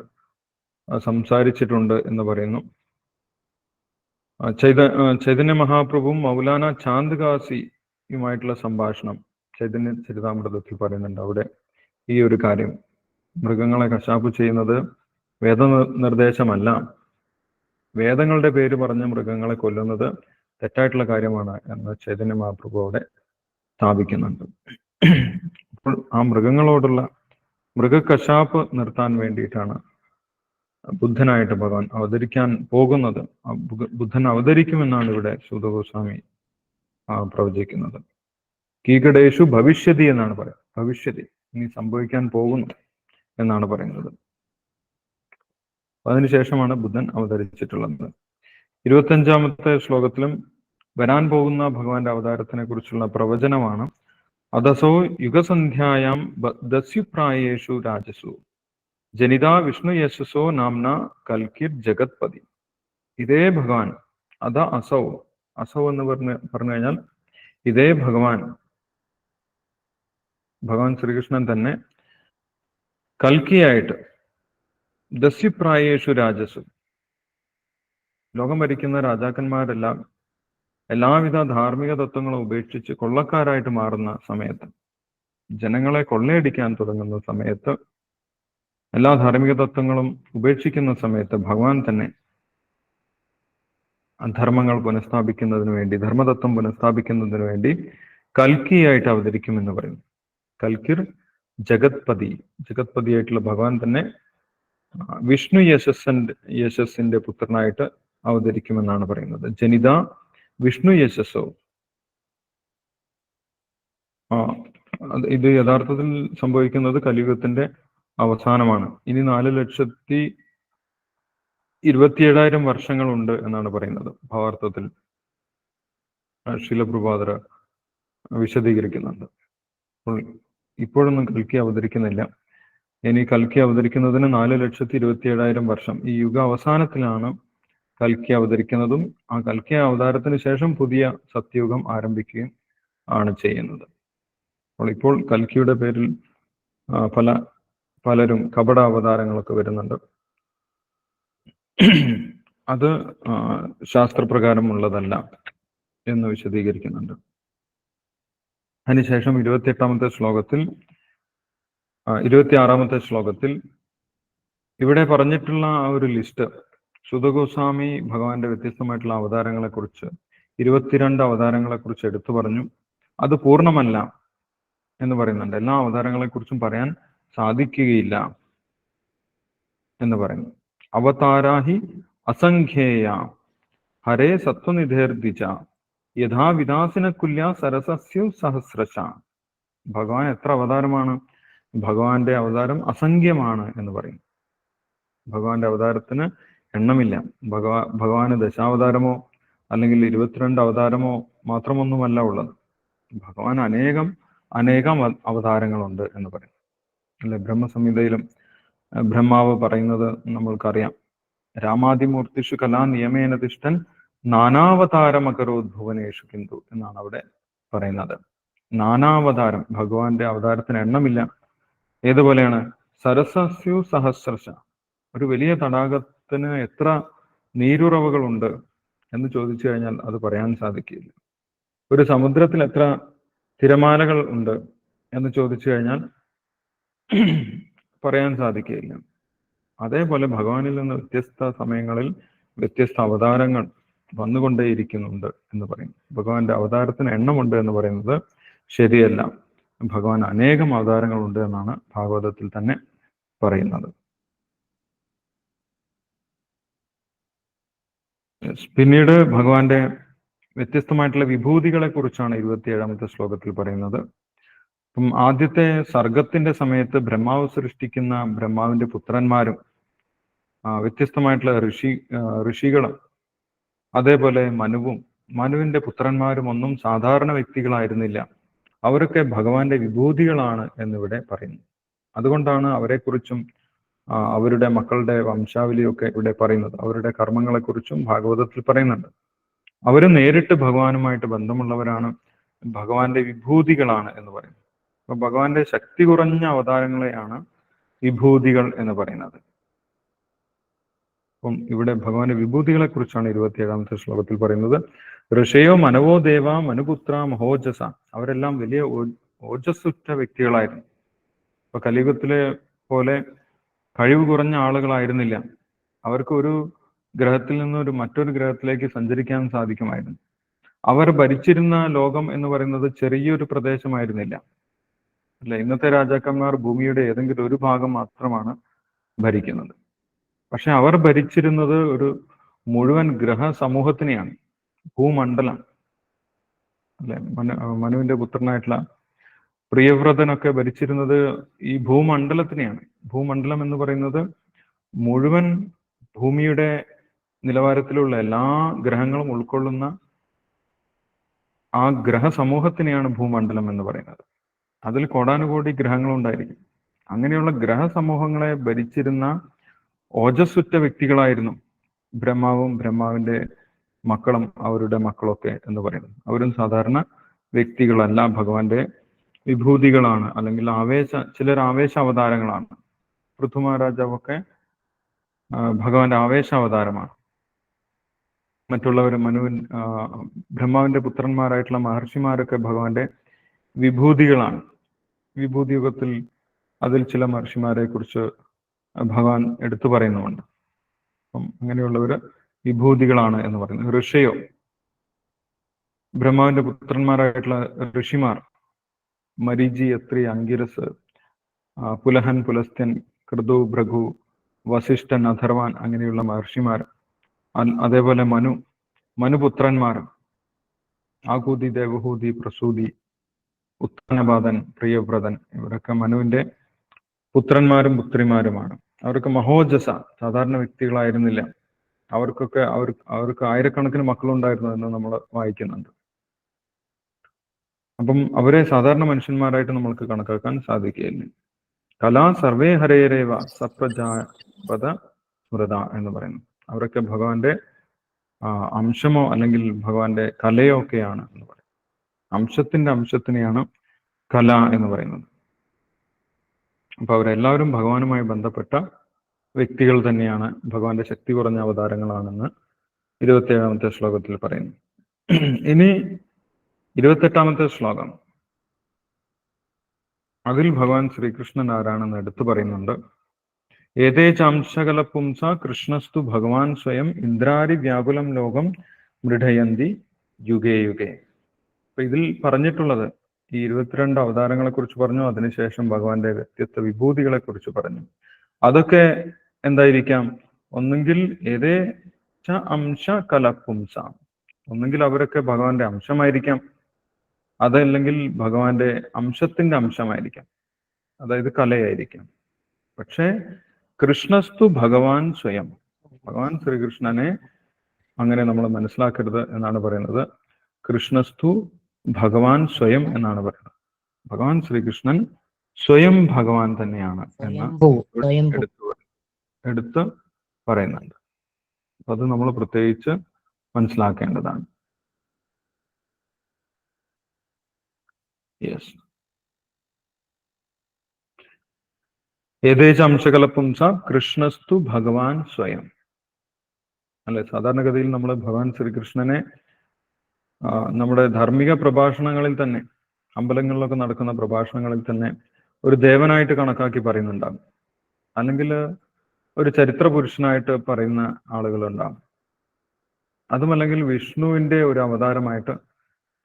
സംസാരിച്ചിട്ടുണ്ട് എന്ന് പറയുന്നു. ചൈതന്യ മഹാപ്രഭുവും മൗലാന ചാന്ദ് കാസിയുമായിട്ടുള്ള സംഭാഷണം ചൈതന്യ ചരിതാമൃതത്തിൽ പറയുന്നുണ്ട്. അവിടെ ഈ ഒരു കാര്യം, മൃഗങ്ങളെ കശാപ്പ് ചെയ്യുന്നത് വേദനിർദ്ദേശമല്ല, വേദങ്ങളുടെ പേര് പറഞ്ഞ് മൃഗങ്ങളെ കൊല്ലുന്നത് തെറ്റായിട്ടുള്ള കാര്യമാണ് എന്ന് ചൈതന്യ മഹാപ്രഭു അവിടെ സ്ഥാപിക്കുന്നുണ്ട്. അപ്പോൾ ആ മൃഗങ്ങളോടുള്ള മൃഗകശാപ്പ് നിർത്താൻ വേണ്ടിയിട്ടാണ് ബുദ്ധനായിട്ട് ഭഗവാൻ അവതരിക്കാൻ പോകുന്നത്. ബുദ്ധൻ അവതരിക്കുമെന്നാണ് ഇവിടെ സൂതഗോസ്വാമി പ്രവചിക്കുന്നത്. കീകടേഷു ഭവിഷ്യതി എന്നാണ് പറയുന്നത്. ഭവിഷ്യതി, ഇനി സംഭവിക്കാൻ പോകുന്നു എന്നാണ് പറയുന്നത്. അതിനുശേഷമാണ് ബുദ്ധൻ അവതരിച്ചിട്ടുള്ളത്. 25-ാമത്തെ ശ്ലോകത്തിലും വരാൻ പോകുന്ന ഭഗവാന്റെ അവതാരത്തിനെ കുറിച്ചുള്ള പ്രവചനമാണ്. അദസോ യുഗസന്ധ്യായാം ദസ്യുപ്രായേഷു രാജസു ജനിതാ വിഷ്ണു യശസ്സോ നാംന കൽക്കിർ ജഗത്പതി. ഇതേ ഭഗവാൻ, അസൗ എന്ന് പറഞ്ഞു കഴിഞ്ഞാൽ ഇതേ ഭഗവാൻ ശ്രീകൃഷ്ണൻ തന്നെ കൽക്കിയായിട്ട് ദസ്യുപ്രായേഷു രാജസു, ലോകം ഭരിക്കുന്ന രാജാക്കന്മാരെല്ലാം എല്ലാവിധ ധാർമ്മിക തത്വങ്ങളും ഉപേക്ഷിച്ച് കൊള്ളക്കാരായിട്ട് മാറുന്ന സമയത്ത്, ജനങ്ങളെ കൊള്ളയടിക്കാൻ തുടങ്ങുന്ന സമയത്ത്, എല്ലാ ധാർമ്മിക തത്വങ്ങളും ഉപേക്ഷിക്കുന്ന സമയത്ത് ഭഗവാൻ തന്നെ ധർമ്മങ്ങൾ പുനഃസ്ഥാപിക്കുന്നതിന് വേണ്ടി, ധർമ്മതത്വം പുനഃസ്ഥാപിക്കുന്നതിന് വേണ്ടി കൽക്കിയായിട്ട് അവതരിക്കുമെന്ന് പറയുന്നു. കൽക്കിർ ജഗത്പതിയായിട്ടുള്ള ഭഗവാൻ തന്നെ വിഷ്ണു യശസ്സിന്റെ പുത്രനായിട്ട് അവതരിക്കുമെന്നാണ് പറയുന്നത്. ജനിത വിഷ്ണു യശസ്സോ. ഇത് യഥാർത്ഥത്തിൽ സംഭവിക്കുന്നത് കലിയുഗത്തിന്റെ അവസാനമാണ്. ഇനി 4,27,000 വർഷങ്ങളുണ്ട് എന്നാണ് പറയുന്നത്. ഭാവാർത്ഥത്തിൽ ശീലപ്രഭാതർ വിശദീകരിക്കുന്നുണ്ട്. അപ്പോൾ ഇപ്പോഴൊന്നും കൽക്കി അവതരിക്കുന്നില്ല. ഇനി കൽക്കി അവതരിക്കുന്നതിന് 4,27,000 വർഷം. ഈ യുഗ അവസാനത്തിലാണ് കൽക്കി അവതരിക്കുന്നതും ആ കൽക്കി അവതാരത്തിന് ശേഷം പുതിയ സത്യയുഗം ആരംഭിക്കുകയും ആണ് ചെയ്യുന്നത്. അപ്പോൾ ഇപ്പോൾ കൽക്കിയുടെ പേരിൽ പലരും കപട അവതാരങ്ങളൊക്കെ വരുന്നുണ്ട്. അത് ശാസ്ത്രപ്രകാരമുള്ളതല്ല എന്ന് വിശദീകരിക്കുന്നുണ്ട്. അതിനുശേഷം 26ാമത്തെ ശ്ലോകത്തിൽ ഇവിടെ പറഞ്ഞിട്ടുള്ള ആ ഒരു ലിസ്റ്റ്, ശുദ്ധഗോസ്വാമി ഭഗവാന്റെ വ്യത്യസ്തമായിട്ടുള്ള അവതാരങ്ങളെ കുറിച്ച് 22 അവതാരങ്ങളെ കുറിച്ച് എടുത്തു പറഞ്ഞു. അത് പൂർണ്ണമല്ല എന്ന് പറയുന്നുണ്ട്. എല്ലാ അവതാരങ്ങളെ കുറിച്ചും പറയാൻ സാധിക്കുകയില്ല എന്ന് പറയുന്നു. അവതാരാഹി അസംഖ്യേയ ഹരേ സത്വനിധേർദിച്ച യഥാവിദാസിന കുല്യ സരസസ്യു സഹസ്രശ. ഭഗവാൻ എത്ര അവതാരമാണ്? ഭഗവാന്റെ അവതാരം അസംഖ്യമാണ് എന്ന് പറയും. ഭഗവാന്റെ അവതാരത്തിന് എണ്ണമില്ല. ഭഗവാന് ദശാവതാരമോ അല്ലെങ്കിൽ 22 അവതാരമോ മാത്രമൊന്നുമല്ല ഉള്ളത്. ഭഗവാൻ അനേകം അവതാരങ്ങളുണ്ട് എന്ന് പറയും അല്ലെ. ബ്രഹ്മസംഹിതയിലും ബ്രഹ്മാവ് പറയുന്നത് നമ്മൾക്കറിയാം. രാമാദിമൂർത്തിഷു കലാ നിയമേന തിഷ്ഠൻ നാനാവതാരമകരോദ്ഭുവനേഷു കിന്തു എന്നാണ് അവിടെ പറയുന്നത്. നാനാവതാരം, ഭഗവാന്റെ അവതാരത്തിന് എണ്ണമില്ല. ഏതുപോലെയാണ്? സരസസ്യു സഹസ്രശ. ഒരു വലിയ തടാകത്തിന് എത്ര നീരുറവുകളുണ്ട് എന്ന് ചോദിച്ചു കഴിഞ്ഞാൽ അത് പറയാൻ സാധിക്കില്ല. ഒരു സമുദ്രത്തിൽ എത്ര തിരമാലകൾ ഉണ്ട് എന്ന് ചോദിച്ചു കഴിഞ്ഞാൽ പറയാൻ സാധിക്കുകയില്ല. അതേപോലെ ഭഗവാനിൽ നിന്ന് വ്യത്യസ്ത സമയങ്ങളിൽ വ്യത്യസ്ത അവതാരങ്ങൾ വന്നുകൊണ്ടേയിരിക്കുന്നുണ്ട് എന്ന് പറയും. ഭഗവാന്റെ അവതാരത്തിന് എണ്ണമുണ്ട് എന്ന് പറയുന്നത് ശരിയല്ല. ഭഗവാൻ അനേകം അവതാരങ്ങളുണ്ട് എന്നാണ് ഭാഗവതത്തിൽ തന്നെ പറയുന്നത്. പിന്നീട് ഭഗവാന്റെ വ്യത്യസ്തമായിട്ടുള്ള വിഭൂതികളെ കുറിച്ചാണ് 27ാമത്തെ ശ്ലോകത്തിൽ പറയുന്നത്. അപ്പം ആദ്യത്തെ സർഗത്തിന്റെ സമയത്ത് ബ്രഹ്മാവ് സൃഷ്ടിക്കുന്ന ബ്രഹ്മാവിന്റെ പുത്രന്മാരും വ്യത്യസ്തമായിട്ടുള്ള ഋഷികളും അതേപോലെ മനുവിന്റെ പുത്രന്മാരും ഒന്നും സാധാരണ വ്യക്തികളായിരുന്നില്ല. അവരൊക്കെ ഭഗവാന്റെ വിഭൂതികളാണ് എന്നിവിടെ പറയുന്നു. അതുകൊണ്ടാണ് അവരെക്കുറിച്ചും അവരുടെ മക്കളുടെ വംശാവലിയൊക്കെ ഇവിടെ പറയുന്നത്. അവരുടെ കർമ്മങ്ങളെക്കുറിച്ചും ഭാഗവതത്തിൽ പറയുന്നുണ്ട്. അവർ നേരിട്ട് ഭഗവാനുമായിട്ട് ബന്ധമുള്ളവരാണ്, ഭഗവാന്റെ വിഭൂതികളാണ് എന്ന് പറയുന്നത്. അപ്പൊ ഭഗവാന്റെ ശക്തി കുറഞ്ഞ അവതാരങ്ങളെയാണ് വിഭൂതികൾ എന്ന് പറയുന്നത്. അപ്പം ഇവിടെ ഭഗവാന്റെ വിഭൂതികളെ കുറിച്ചാണ് 27ാമത്തെ ശ്ലോകത്തിൽ പറയുന്നത്. ഋഷയോ മനവോ ദേവ മനുപുത്ര മഹോജസ. അവരെല്ലാം വലിയ ഓജസ്സുറ്റ വ്യക്തികളായിരുന്നു. ഇപ്പൊ കലിയുഗത്തിലെ പോലെ കഴിവ് കുറഞ്ഞ ആളുകളായിരുന്നില്ല. അവർക്ക് ഒരു ഗ്രഹത്തിൽ നിന്ന് മറ്റൊരു ഗ്രഹത്തിലേക്ക് സഞ്ചരിക്കാൻ സാധിക്കുമായിരുന്നു. അവർ ഭരിച്ചിരുന്ന ലോകം എന്ന് പറയുന്നത് ചെറിയൊരു പ്രദേശമായിരുന്നില്ല അല്ല. ഇന്നത്തെ രാജാക്കന്മാർ ഭൂമിയുടെ ഏതെങ്കിലും ഒരു ഭാഗം മാത്രമാണ് ഭരിക്കുന്നത്. പക്ഷെ അവർ ഭരിച്ചിരുന്നത് ഒരു മുഴുവൻ ഗ്രഹ സമൂഹത്തിനെയാണ്, ഭൂമണ്ഡലം അല്ലെ. മനുവിന്റെ പുത്രനായിട്ടുള്ള പ്രിയവ്രതനൊക്കെ ഭരിച്ചിരുന്നത് ഈ ഭൂമണ്ഡലത്തിനെയാണ്. ഭൂമണ്ഡലം എന്ന് പറയുന്നത് മുഴുവൻ ഭൂമിയുടെ നിലവാരത്തിലുള്ള എല്ലാ ഗ്രഹങ്ങളും ഉൾക്കൊള്ളുന്ന ആ ഗ്രഹ സമൂഹത്തിനെയാണ് ഭൂമണ്ഡലം എന്ന് പറയുന്നത്. അതിൽ കോടാനുകോടി ഗ്രഹങ്ങളുണ്ടായിരിക്കും. അങ്ങനെയുള്ള ഗ്രഹ സമൂഹങ്ങളെ ഭരിച്ചിരുന്ന ഓജസ്സുറ്റ വ്യക്തികളായിരുന്നു ബ്രഹ്മാവും ബ്രഹ്മാവിന്റെ മക്കളും അവരുടെ മക്കളൊക്കെ എന്ന് പറയുന്നത്. അവരും സാധാരണ വ്യക്തികളല്ല, ഭഗവാന്റെ വിഭൂതികളാണ്, അല്ലെങ്കിൽ ചിലർ ആവേശ അവതാരങ്ങളാണ്. പൃഥു മഹാരാജാവൊക്കെ ഭഗവാന്റെ ആവേശ അവതാരമാണ്. മറ്റുള്ളവർ ബ്രഹ്മാവിന്റെ പുത്രന്മാരായിട്ടുള്ള മഹർഷിമാരൊക്കെ ഭഗവാന്റെ വിഭൂതികളാണ്. വിഭൂതി യുഗത്തിൽ അതിൽ ചില മഹർഷിമാരെ കുറിച്ച് ഭഗവാൻ എടുത്തു പറയുന്നുമുണ്ട്. അപ്പം അങ്ങനെയുള്ളവര് വിഭൂതികളാണ് എന്ന് പറയുന്നത്. ഋഷയോ, ബ്രഹ്മാവിന്റെ പുത്രന്മാരായിട്ടുള്ള ഋഷിമാർ, മരീചി, അത്രി, അങ്കിരസ്, പുലഹൻ, പുലസ്ത്യൻ, കൃതു, ഭൃഗു, വസിഷ്ഠൻ, അഥർവാൻ, അങ്ങനെയുള്ള മഹർഷിമാർ. അതേപോലെ മനുപുത്രന്മാർ, ആകൂതി, ദേവഹൂതി, പ്രസൂതി, ഉത്ഥാനപാതൻ, പ്രിയവ്രതൻ, ഇവരൊക്കെ മനുവിന്റെ പുത്രന്മാരും പുത്രിമാരുമാണ്. അവർക്ക് മഹോജസ, സാധാരണ വ്യക്തികളായിരുന്നില്ല. അവർക്ക് ആയിരക്കണക്കിന് മക്കളുണ്ടായിരുന്നു എന്ന് നമ്മൾ വായിക്കുന്നുണ്ട്. അപ്പം അവരെ സാധാരണ മനുഷ്യന്മാരായിട്ട് നമ്മൾക്ക് കണക്കാക്കാൻ സാധിക്കുകയില്ല. കലാ സർവേ ഹരേരേവ സപ്രജാപത സ്മൃത എന്ന് പറയുന്നു. അവരൊക്കെ ഭഗവാന്റെ അംശമോ അല്ലെങ്കിൽ ഭഗവാന്റെ കലയോ ഒക്കെയാണ് എന്ന് പറയും. അംശത്തിന്റെ അംശത്തിനെയാണ് കല എന്ന് പറയുന്നത്. അപ്പൊ അവരെല്ലാവരും ഭഗവാനുമായി ബന്ധപ്പെട്ട വ്യക്തികൾ തന്നെയാണ്, ഭഗവാന്റെ ശക്തി കുറഞ്ഞ അവതാരങ്ങളാണെന്ന് 27ാമത്തെ ശ്ലോകത്തിൽ പറയുന്നു. ഇനി 28ാമത്തെ ശ്ലോകം, അതിൽ ഭഗവാൻ ശ്രീകൃഷ്ണൻ ആരാണെന്ന് എടുത്തു പറയുന്നുണ്ട്. ഏതേചാംശകല പുംസ കൃഷ്ണസ്തു ഭഗവാൻ സ്വയം ഇന്ദ്രാരി വ്യാകുലം ലോകം മൃഢയന്തി യുഗേ യുഗേ. അപ്പൊ ഇതിൽ പറഞ്ഞിട്ടുള്ളത് ഈ 22 അവതാരങ്ങളെ കുറിച്ച് പറഞ്ഞു. അതിനുശേഷം ഭഗവാന്റെ വ്യത്യസ്ത വിഭൂതികളെ കുറിച്ച് പറഞ്ഞു. അതൊക്കെ എന്തായിരിക്കാം? ഒന്നുകിൽ ഏതേച അംശ കലപുംസ, ഒന്നുകിൽ അവരൊക്കെ ഭഗവാന്റെ അംശമായിരിക്കാം, അതല്ലെങ്കിൽ ഭഗവാന്റെ അംശത്തിന്റെ അംശമായിരിക്കാം, അതായത് കലയായിരിക്കാം. പക്ഷേ കൃഷ്ണസ്തു ഭഗവാൻ സ്വയം, ഭഗവാൻ ശ്രീകൃഷ്ണനെ അങ്ങനെ നമ്മൾ മനസ്സിലാക്കരുത് എന്നാണ് പറയുന്നത്. കൃഷ്ണസ്തു ഭഗവാൻ സ്വയം എന്നാണ് പറയുന്നത്. ഭഗവാൻ ശ്രീകൃഷ്ണൻ സ്വയം ഭഗവാൻ തന്നെയാണ് എന്ന് എടുത്ത് പറയുന്നുണ്ട്. അത് നമ്മൾ പ്രത്യേകിച്ച് മനസ്സിലാക്കേണ്ടതാണ്. യെസ്. ഏതേച അംശകലപുംസ കൃഷ്ണസ്തു ഭഗവാൻ സ്വയം. അല്ലെ, സാധാരണഗതിയിൽ നമ്മൾ ഭഗവാൻ ശ്രീകൃഷ്ണനെ നമ്മുടെ ധാർമ്മിക പ്രഭാഷണങ്ങളിൽ തന്നെ, അമ്പലങ്ങളിലൊക്കെ നടക്കുന്ന പ്രഭാഷണങ്ങളിൽ തന്നെ ഒരു ദേവനായിട്ട് കണക്കാക്കി പറയുന്നുണ്ടാകും, അല്ലെങ്കിൽ ഒരു ചരിത്ര പുരുഷനായിട്ട് പറയുന്ന ആളുകളുണ്ടാകും, അതുമല്ലെങ്കിൽ വിഷ്ണുവിന്റെ ഒരു അവതാരമായിട്ട്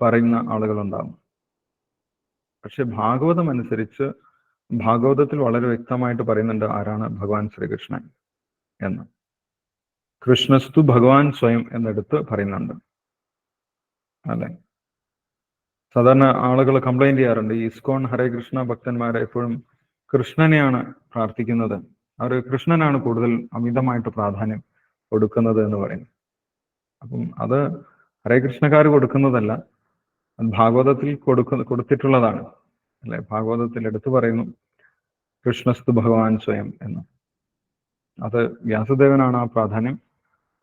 പറയുന്ന ആളുകളുണ്ടാകും. പക്ഷെ ഭാഗവതം അനുസരിച്ച് ഭാഗവതത്തിൽ വളരെ വ്യക്തമായിട്ട് പറയുന്നുണ്ട് ആരാണ് ഭഗവാൻ ശ്രീകൃഷ്ണൻ എന്ന്. കൃഷ്ണസ്തു ഭഗവാൻ സ്വയം എന്നെടുത്ത് പറയുന്നുണ്ട്. അല്ലെ, സാധാരണ ആളുകൾ കംപ്ലൈന്റ് ചെയ്യാറുണ്ട്, ഈ ഇസ്കോൺ ഹരേ കൃഷ്ണ ഭക്തന്മാരെ എപ്പോഴും കൃഷ്ണനെയാണ് പ്രാർത്ഥിക്കുന്നത്, അവർ കൃഷ്ണനാണ് കൂടുതൽ അമിതമായിട്ട് പ്രാധാന്യം കൊടുക്കുന്നത് എന്ന് പറയുന്നു. അപ്പം അത് ഹരേ കൃഷ്ണക്കാർ കൊടുക്കുന്നതല്ല, ഭാഗവതത്തിൽ കൊടുത്തിട്ടുള്ളതാണ്. അല്ലെ, ഭാഗവതത്തിൽ എടുത്തു പറയുന്നു കൃഷ്ണസ്തു ഭഗവാൻ സ്വയം എന്ന്. അത് വ്യാസദേവനാണ് ആ പ്രാധാന്യം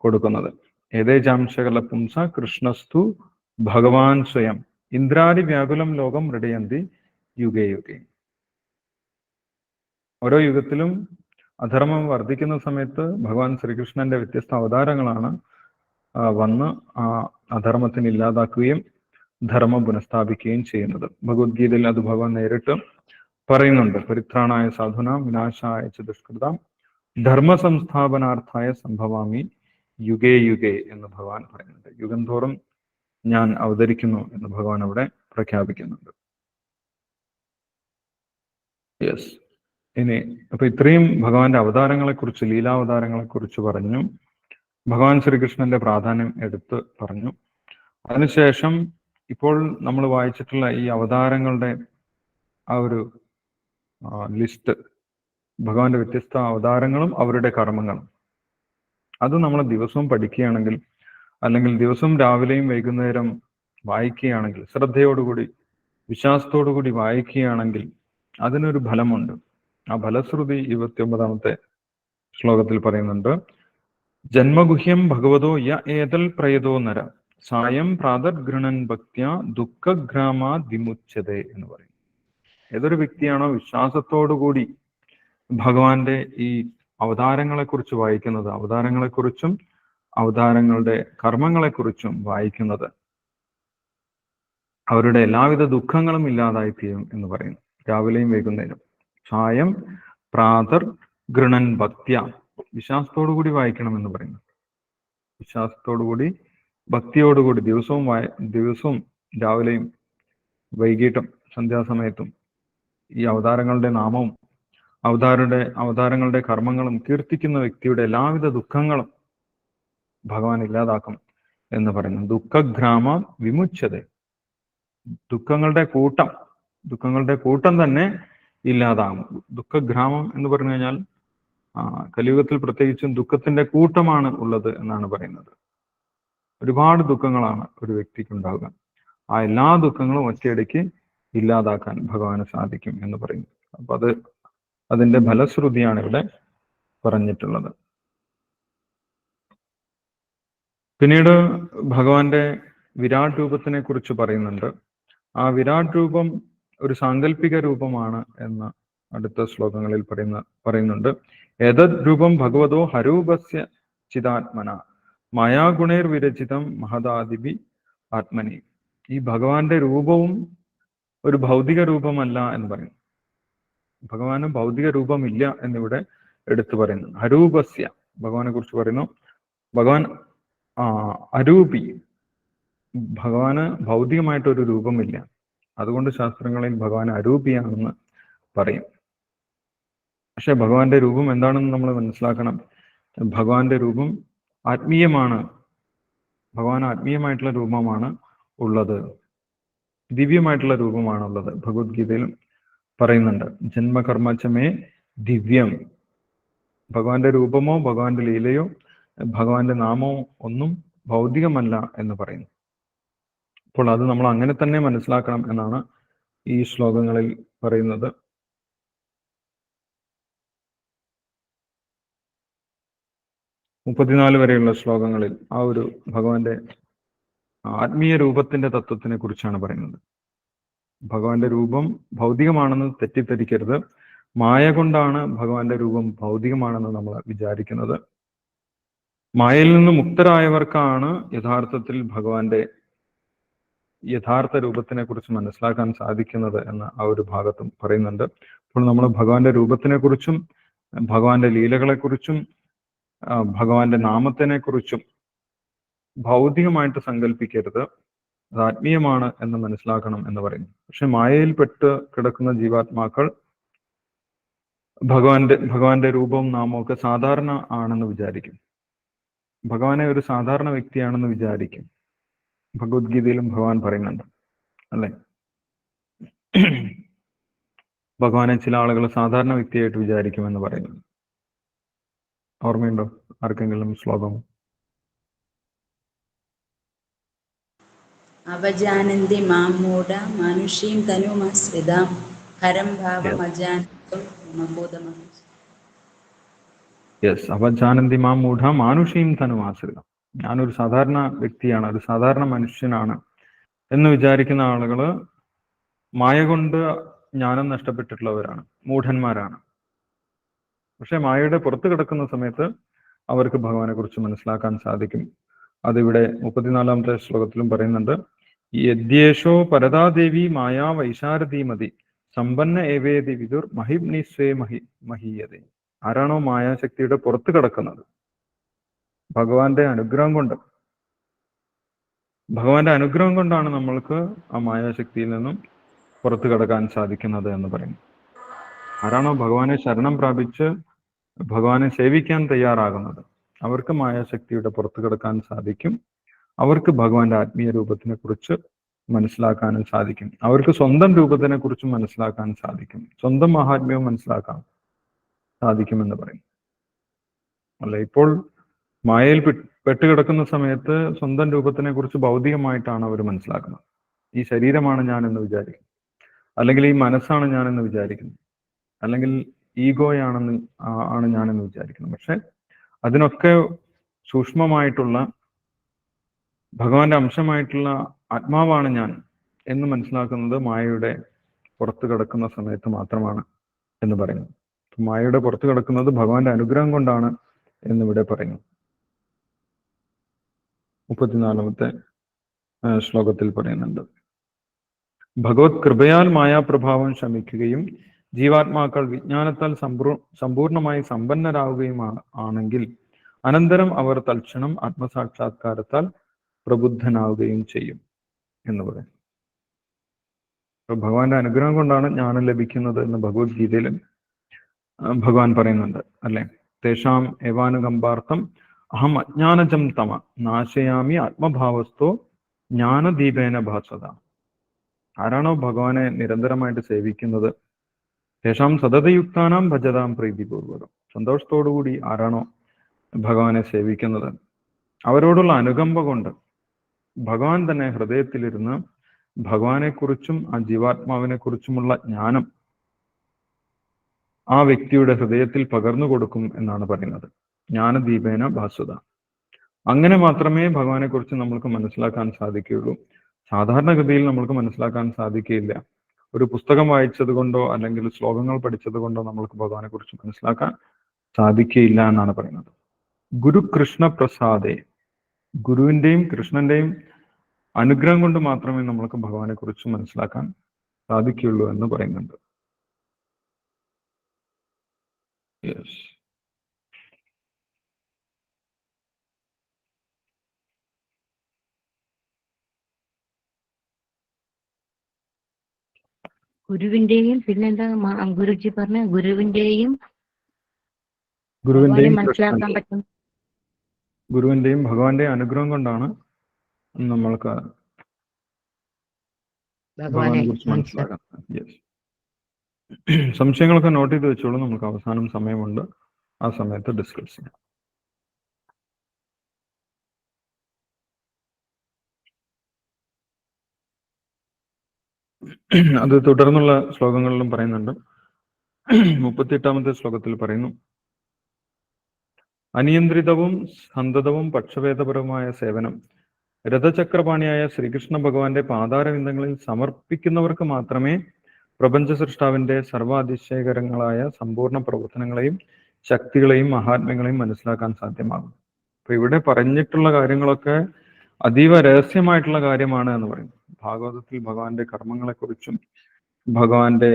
കൊടുക്കുന്നത്. ഏതേജാംശകല പുംസ കൃഷ്ണസ്തു ഭഗവാൻ സ്വയം ഇന്ദ്രാരി വ്യാകുലം ലോകം മൃഡയന്തി യുഗേ യുഗേ. ഓരോ യുഗത്തിലും അധർമ്മം വർദ്ധിക്കുന്ന സമയത്ത് ഭഗവാൻ ശ്രീകൃഷ്ണന്റെ വ്യത്യസ്ത അവതാരങ്ങളാണ് വന്ന് ആ അധർമ്മത്തിന് ഇല്ലാതാക്കുകയും ധർമ്മം പുനഃസ്ഥാപിക്കുകയും ചെയ്യുന്നത്. ഭഗവത്ഗീതയിൽ അത് ഭഗവാൻ നേരിട്ട് പറയുന്നുണ്ട്. പരിത്രാണായ സാധുനാം വിനാശായ ച ദുഷ്കൃതാം ധർമ്മ സംസ്ഥാപനാർത്ഥായ സംഭവാമി യുഗേ യുഗേ എന്ന് ഭഗവാൻ പറയുന്നുണ്ട്. യുഗം തോറും ഞാൻ അവതരിക്കുന്നു എന്ന് ഭഗവാൻ അവിടെ പ്രഖ്യാപിക്കുന്നുണ്ട്. യെസ്. ഇനി അപ്പൊ ഇത്രയും ഭഗവാന്റെ അവതാരങ്ങളെ കുറിച്ച്, ലീലാവതാരങ്ങളെ കുറിച്ച് പറഞ്ഞു, ഭഗവാൻ ശ്രീകൃഷ്ണന്റെ പ്രാധാന്യം എടുത്ത് പറഞ്ഞു. അതിനുശേഷം ഇപ്പോൾ നമ്മൾ വായിച്ചിട്ടുള്ള ഈ അവതാരങ്ങളുടെ ആ ഒരു ലിസ്റ്റ്, ഭഗവാന്റെ വ്യത്യസ്ത അവതാരങ്ങളും അവരുടെ കർമ്മങ്ങളും, അത് നമ്മൾ ദിവസവും പഠിക്കുകയാണെങ്കിൽ, അല്ലെങ്കിൽ ദിവസവും രാവിലെയും വൈകുന്നേരം വായിക്കുകയാണെങ്കിൽ, ശ്രദ്ധയോടുകൂടി വിശ്വാസത്തോടുകൂടി വായിക്കുകയാണെങ്കിൽ അതിനൊരു ഫലമുണ്ട്. ആ ഫലശ്രുതി 29ാമത്തെ ശ്ലോകത്തിൽ പറയുന്നുണ്ട്. ജന്മഗുഹ്യം ഭഗവതോ യ ഏതൽ പ്രയതോ നര സായം പ്രാതർഗൃണൻ ഭക്ത്യ ദുഃഖഗ്രാമാ വിമുച്യതേ എന്ന് പറയും. ഏതൊരു വ്യക്തിയാണോ വിശ്വാസത്തോടുകൂടി ഭഗവാന്റെ ഈ അവതാരങ്ങളെക്കുറിച്ച് വായിക്കുന്നത്, അവതാരങ്ങളെക്കുറിച്ചും അവതാരങ്ങളുടെ കർമ്മങ്ങളെക്കുറിച്ചും വായിക്കുന്നത്, അവരുടെ എല്ലാവിധ ദുഃഖങ്ങളും ഇല്ലാതായി തീരും എന്ന് പറയുന്നു. രാവിലെയും വൈകുന്നേരം സായം പ്രാതർ ഗൃണൻ ഭക്ത്യ, വിശ്വാസത്തോടുകൂടി വായിക്കണം എന്ന് പറയുന്നു. വിശ്വാസത്തോടുകൂടി ഭക്തിയോടുകൂടി ദിവസവും രാവിലെയും വൈകിട്ടും സന്ധ്യാസമയത്തും ഈ അവതാരങ്ങളുടെ നാമവും അവതാരങ്ങളുടെ കർമ്മങ്ങളും കീർത്തിക്കുന്ന വ്യക്തിയുടെ എല്ലാവിധ ദുഃഖങ്ങളും ഭഗവാൻ ഇല്ലാതാക്കും എന്ന് പറയുന്നു. ദുഃഖഗ്രാമ വിമുച്യത, ദുഃഖങ്ങളുടെ കൂട്ടം തന്നെ ഇല്ലാതാകും. ദുഃഖഗ്രാമം എന്ന് പറഞ്ഞു കഴിഞ്ഞാൽ കലിയുഗത്തിൽ പ്രത്യേകിച്ചും ദുഃഖത്തിന്റെ കൂട്ടമാണ് ഉള്ളത് എന്നാണ് പറയുന്നത്. ഒരുപാട് ദുഃഖങ്ങളാണ് ഒരു വ്യക്തിക്ക് ഉണ്ടാവുക. ആ എല്ലാ ദുഃഖങ്ങളും ഒറ്റയടിക്ക് ഇല്ലാതാക്കാൻ ഭഗവാന് സാധിക്കും എന്ന് പറയുന്നു. അപ്പൊ അത് അതിന്റെ ഫലശ്രുതിയാണ് ഇവിടെ പറഞ്ഞിട്ടുള്ളത്. പിന്നീട് ഭഗവാന്റെ വിരാട് രൂപത്തിനെ കുറിച്ച് പറയുന്നുണ്ട്. ആ വിരാട് രൂപം ഒരു സാങ്കല്പിക രൂപമാണ് എന്ന് അടുത്ത ശ്ലോകങ്ങളിൽ പറയുന്നുണ്ട്. ഏതദ് രൂപം ഭഗവതോ ഹരൂപസ്യ ചിദാത്മന മായാഗുണേർ വിരചിതം മഹദാദിവി ആത്മനി. ഈ ഭഗവാന്റെ രൂപവും ഒരു ഭൗതിക രൂപമല്ല എന്ന് പറയുന്നു. ഭഗവാന് ഭൗതിക രൂപമില്ല എന്നിവിടെ എടുത്തു പറയുന്നു. ഹരൂപസ്യ ഭഗവാനെ കുറിച്ച് പറയുന്നു. ഭഗവാൻ അരൂപി, ഭഗവാന് ഭൗതികമായിട്ടൊരു രൂപമില്ല. അതുകൊണ്ട് ശാസ്ത്രങ്ങളിൽ ഭഗവാൻ അരൂപിയാണെന്ന് പറയും. പക്ഷെ ഭഗവാന്റെ രൂപം എന്താണെന്ന് നമ്മൾ മനസ്സിലാക്കണം. ഭഗവാന്റെ രൂപം ആത്മീയമാണ്. ഭഗവാൻ ആത്മീയമായിട്ടുള്ള രൂപമാണ് ഉള്ളത്, ദിവ്യമായിട്ടുള്ള രൂപമാണുള്ളത്. ഭഗവത്ഗീതയിൽ പറയുന്നുണ്ട്, ജന്മകർമ്മച്ചമേ ദിവ്യം. ഭഗവാന്റെ രൂപമോ ഭഗവാന്റെ ലീലയോ ഭഗവാന്റെ നാമോ ഒന്നും ഭൗതികമല്ല എന്ന് പറയുന്നു. അപ്പോൾ അത് നമ്മൾ അങ്ങനെ തന്നെ മനസ്സിലാക്കണം എന്നാണ് ഈ ശ്ലോകങ്ങളിൽ പറയുന്നത്. മുപ്പത്തിനാല് വരെയുള്ള ശ്ലോകങ്ങളിൽ ആ ഒരു ഭഗവാന്റെ ആത്മീയ രൂപത്തിന്റെ തത്വത്തിനെ കുറിച്ചാണ് പറയുന്നത്. ഭഗവാന്റെ രൂപം ഭൗതികമാണെന്ന് തെറ്റിദ്ധരിക്കരുത്. മായ കൊണ്ടാണ് ഭഗവാന്റെ രൂപം ഭൗതികമാണെന്ന് നമ്മൾ വിചാരിക്കുന്നത്. മായയിൽ നിന്ന് മുക്തരായവർക്കാണ് യഥാർത്ഥത്തിൽ ഭഗവാന്റെ യഥാർത്ഥ രൂപത്തിനെ കുറിച്ച് മനസ്സിലാക്കാൻ സാധിക്കുന്നത് എന്ന് ആ ഒരു ഭാഗത്തും പറയുന്നുണ്ട്. അപ്പോൾ നമ്മൾ ഭഗവാന്റെ രൂപത്തിനെ കുറിച്ചും ഭഗവാന്റെ ലീലകളെ കുറിച്ചും ഭഗവാന്റെ നാമത്തിനെ കുറിച്ചും ഭൗതികമായിട്ട് സങ്കല്പിക്കരുത്. അത് ആത്മീയമാണ് എന്ന് മനസ്സിലാക്കണം എന്ന് പറയുന്നു. പക്ഷെ മായയിൽപ്പെട്ട് കിടക്കുന്ന ജീവാത്മാക്കൾ ഭഗവാന്റെ രൂപവും നാമവും ഒക്കെ സാധാരണ ആണെന്ന് വിചാരിക്കും. ഭഗവാനെ ഒരു സാധാരണ വ്യക്തിയാണെന്ന് വിചാരിക്കും. ഭഗവത്ഗീതയിലും ഭഗവാൻ പറയുന്നുണ്ട്, അല്ലെ? ഭഗവാനെ ചില ആളുകൾ സാധാരണ വ്യക്തിയായിട്ട് വിചാരിക്കുമെന്ന് പറയുന്നു. ഓർമ്മയുണ്ടോ ആർക്കെങ്കിലും ശ്ലോകം? അവജാനന്തി മാം മൂഢ മാനുഷീം തനുമാശ്രിതാം ഹരം ഭാവമജാനന്തോ മമബോധമ. യെസ്, അവജാനന്തി മാം മൂഢ മാനുഷീം തനുമാശ്രിതം. ഞാനൊരു സാധാരണ വ്യക്തിയാണ്, ഒരു സാധാരണ മനുഷ്യനാണ് എന്ന് വിചാരിക്കുന്ന ആളുകള് മായ കൊണ്ട് ജ്ഞാനം നഷ്ടപ്പെട്ടിട്ടുള്ളവരാണ്, മൂഢന്മാരാണ്. പക്ഷെ മായയുടെ പുറത്ത് കിടക്കുന്ന സമയത്ത് അവർക്ക് ഭഗവാനെ കുറിച്ച് മനസ്സിലാക്കാൻ സാധിക്കും. അതിവിടെ 34-ാമത്തെ ശ്ലോകത്തിലും പറയുന്നുണ്ട്. യദ്യേഷോ പരതാദേവി മായാ വൈശാരദീമതി സമ്പന്ന ഏവേദി വിദുർ മഹിബ്നിസ്വേ മഹീയതേ. ആരാണോ മായാശക്തിയുടെ പുറത്ത് കിടക്കുന്നത്, ഭഗവാന്റെ അനുഗ്രഹം കൊണ്ടാണ് നമ്മൾക്ക് ആ മായാശക്തിയിൽ നിന്നും പുറത്തു കടക്കാൻ സാധിക്കുന്നത് എന്ന് പറയുന്നു. ആരാണോ ഭഗവാനെ ശരണം പ്രാപിച്ച് ഭഗവാനെ സേവിക്കാൻ തയ്യാറാകുന്നത്, അവർക്ക് മായാശക്തിയുടെ പുറത്തു കിടക്കാൻ സാധിക്കും. അവർക്ക് ഭഗവാന്റെ ആത്മീയ രൂപത്തിനെ കുറിച്ച് മനസ്സിലാക്കാനും സാധിക്കും. അവർക്ക് സ്വന്തം രൂപത്തിനെ കുറിച്ച് മനസ്സിലാക്കാൻ സാധിക്കും. സ്വന്തം മഹാത്മ്യവും മനസ്സിലാക്കാൻ സാധിക്കുമെന്ന് പറയും, അല്ല? ഇപ്പോൾ മായയിൽ പെട്ടുകിടക്കുന്ന സമയത്ത് സ്വന്തം രൂപത്തിനെ കുറിച്ച് ഭൗതികമായിട്ടാണ് അവർ മനസ്സിലാക്കുന്നത്. ഈ ശരീരമാണ് ഞാൻ എന്ന് വിചാരിക്കും, അല്ലെങ്കിൽ ഈ മനസ്സാണ് ഞാനെന്ന് വിചാരിക്കുന്നു, അല്ലെങ്കിൽ ആണ് ഞാനെന്ന് വിചാരിക്കുന്നു. പക്ഷെ അതിനൊക്കെ സൂക്ഷ്മമായിട്ടുള്ള ഭഗവാന്റെ അംശമായിട്ടുള്ള ആത്മാവാണ് ഞാൻ എന്ന് മനസ്സിലാക്കുന്നത് മായയുടെ പുറത്ത് കിടക്കുന്ന സമയത്ത് മാത്രമാണ് എന്ന് പറയുന്നു. മായയുടെ പുറത്ത് കിടക്കുന്നത് ഭഗവാന്റെ അനുഗ്രഹം കൊണ്ടാണ് എന്നിവിടെ പറയുന്നു. 34-ാമത്തെ ശ്ലോകത്തിൽ പറയുന്നുണ്ട്, ഭഗവത് കൃപയാൽ മായാപ്രഭാവം ശമിക്കുകയും ജീവാത്മാക്കൾ വിജ്ഞാനത്താൽ സമ്പൂർണമായി സമ്പന്നരാകുകയും ആണെങ്കിൽ അനന്തരം അവർ തൽക്ഷണം ആത്മസാക്ഷാത്കാരത്താൽ പ്രബുദ്ധനാവുകയും ചെയ്യും എന്ന് പറയും. ഭഗവാന്റെ അനുഗ്രഹം കൊണ്ടാണ് ജ്ഞാനം ലഭിക്കുന്നത് എന്ന് ഭഗവത്ഗീതയിൽ ഭഗവാൻ പറയുന്നുണ്ട്, അല്ലെ? തേഷാം ഏവാനുകമ്പാർത്ഥം അഹം അജ്ഞാനജം തമ നാശയാമി ആത്മഭാവസ്ഥോ ജ്ഞാനദീപേന ഭാസത. ആരാണോ ഭഗവാനെ നിരന്തരമായിട്ട് സേവിക്കുന്നത്, തേഷാം സതതയുക്താനാം ഭജതാം പ്രീതിപൂർവകം, സന്തോഷത്തോടുകൂടി ആരാണോ ഭഗവാനെ സേവിക്കുന്നത്, അവരോടുള്ള അനുകമ്പ കൊണ്ട് ഭഗവാൻ തന്നെ ഹൃദയത്തിലിരുന്ന് ഭഗവാനെ കുറിച്ചും ആ ജീവാത്മാവിനെ കുറിച്ചുമുള്ള ജ്ഞാനം ആ വ്യക്തിയുടെ ഹൃദയത്തിൽ പകർന്നു കൊടുക്കും എന്നാണ് പറയുന്നത്. ജ്ഞാനദീപേന ഭാസുത. അങ്ങനെ മാത്രമേ ഭഗവാനെ കുറിച്ച് നമ്മൾക്ക് മനസ്സിലാക്കാൻ സാധിക്കുകയുള്ളൂ. സാധാരണഗതിയിൽ നമ്മൾക്ക് മനസ്സിലാക്കാൻ സാധിക്കുകയില്ല. ഒരു പുസ്തകം വായിച്ചത് കൊണ്ടോ അല്ലെങ്കിൽ ശ്ലോകങ്ങൾ പഠിച്ചത് കൊണ്ടോ നമ്മൾക്ക് ഭഗവാനെ കുറിച്ച് മനസ്സിലാക്കാൻ സാധിക്കുകയില്ല എന്നാണ് പറയുന്നത്. ഗുരു കൃഷ്ണ പ്രസാദേ, ഗുരുവിന്റെയും കൃഷ്ണന്റെയും അനുഗ്രഹം കൊണ്ട് മാത്രമേ നമ്മൾക്ക് ഭഗവാനെ കുറിച്ച് മനസ്സിലാക്കാൻ സാധിക്കുകയുള്ളൂ എന്ന് പറയുന്നുണ്ട്. യെസ്. ഗുരുവിന്റെയും പിന്നെന്താ ഗുരുജി പറഞ്ഞ ഗുരുവിന്റെയും ഗുരുവിന്റെയും മനസ്സിലാക്കാൻ പറ്റും. ഗുരുവിന്റെയും ഭഗവാന്റെയും അനുഗ്രഹം കൊണ്ടാണ് നമ്മൾക്ക് ഭഗവാനെ കുറിച്ച് മനസ്സിലാക്കാൻ. യെസ്. സംശയങ്ങളൊക്കെ നോട്ട് ചെയ്ത് വെച്ചോളൂ. നമുക്ക് അവസാനം സമയമുണ്ട്, ആ സമയത്ത് ഡിസ്കസ് ചെയ്യാം. അത് തുടർന്നുള്ള ശ്ലോകങ്ങളിലും പറയുന്നുണ്ട്. 38ാമത്തെ ശ്ലോകത്തിൽ പറയുന്നു, അനിയന്ത്രിതവും സന്തതവും പക്ഷഭേദപരമായ സേവനം രഥചക്രപാണിയായ ശ്രീകൃഷ്ണ ഭഗവാന്റെ പാതാരവിന്ദങ്ങളിൽ സമർപ്പിക്കുന്നവർക്ക് മാത്രമേ പ്രപഞ്ച സൃഷ്ടാവിന്റെ സർവാതിശയകരങ്ങളായ സമ്പൂർണ്ണ പ്രവർത്തനങ്ങളെയും ശക്തികളെയും മഹാത്മ്യങ്ങളെയും മനസ്സിലാക്കാൻ സാധ്യമാകും. അപ്പൊ ഇവിടെ പറഞ്ഞിട്ടുള്ള കാര്യങ്ങളൊക്കെ അതീവ രഹസ്യമായിട്ടുള്ള കാര്യമാണ് എന്ന് പറയും. ഭാഗവതത്തിൽ ഭഗവാന്റെ കർമ്മങ്ങളെക്കുറിച്ചും ഭഗവാന്റെ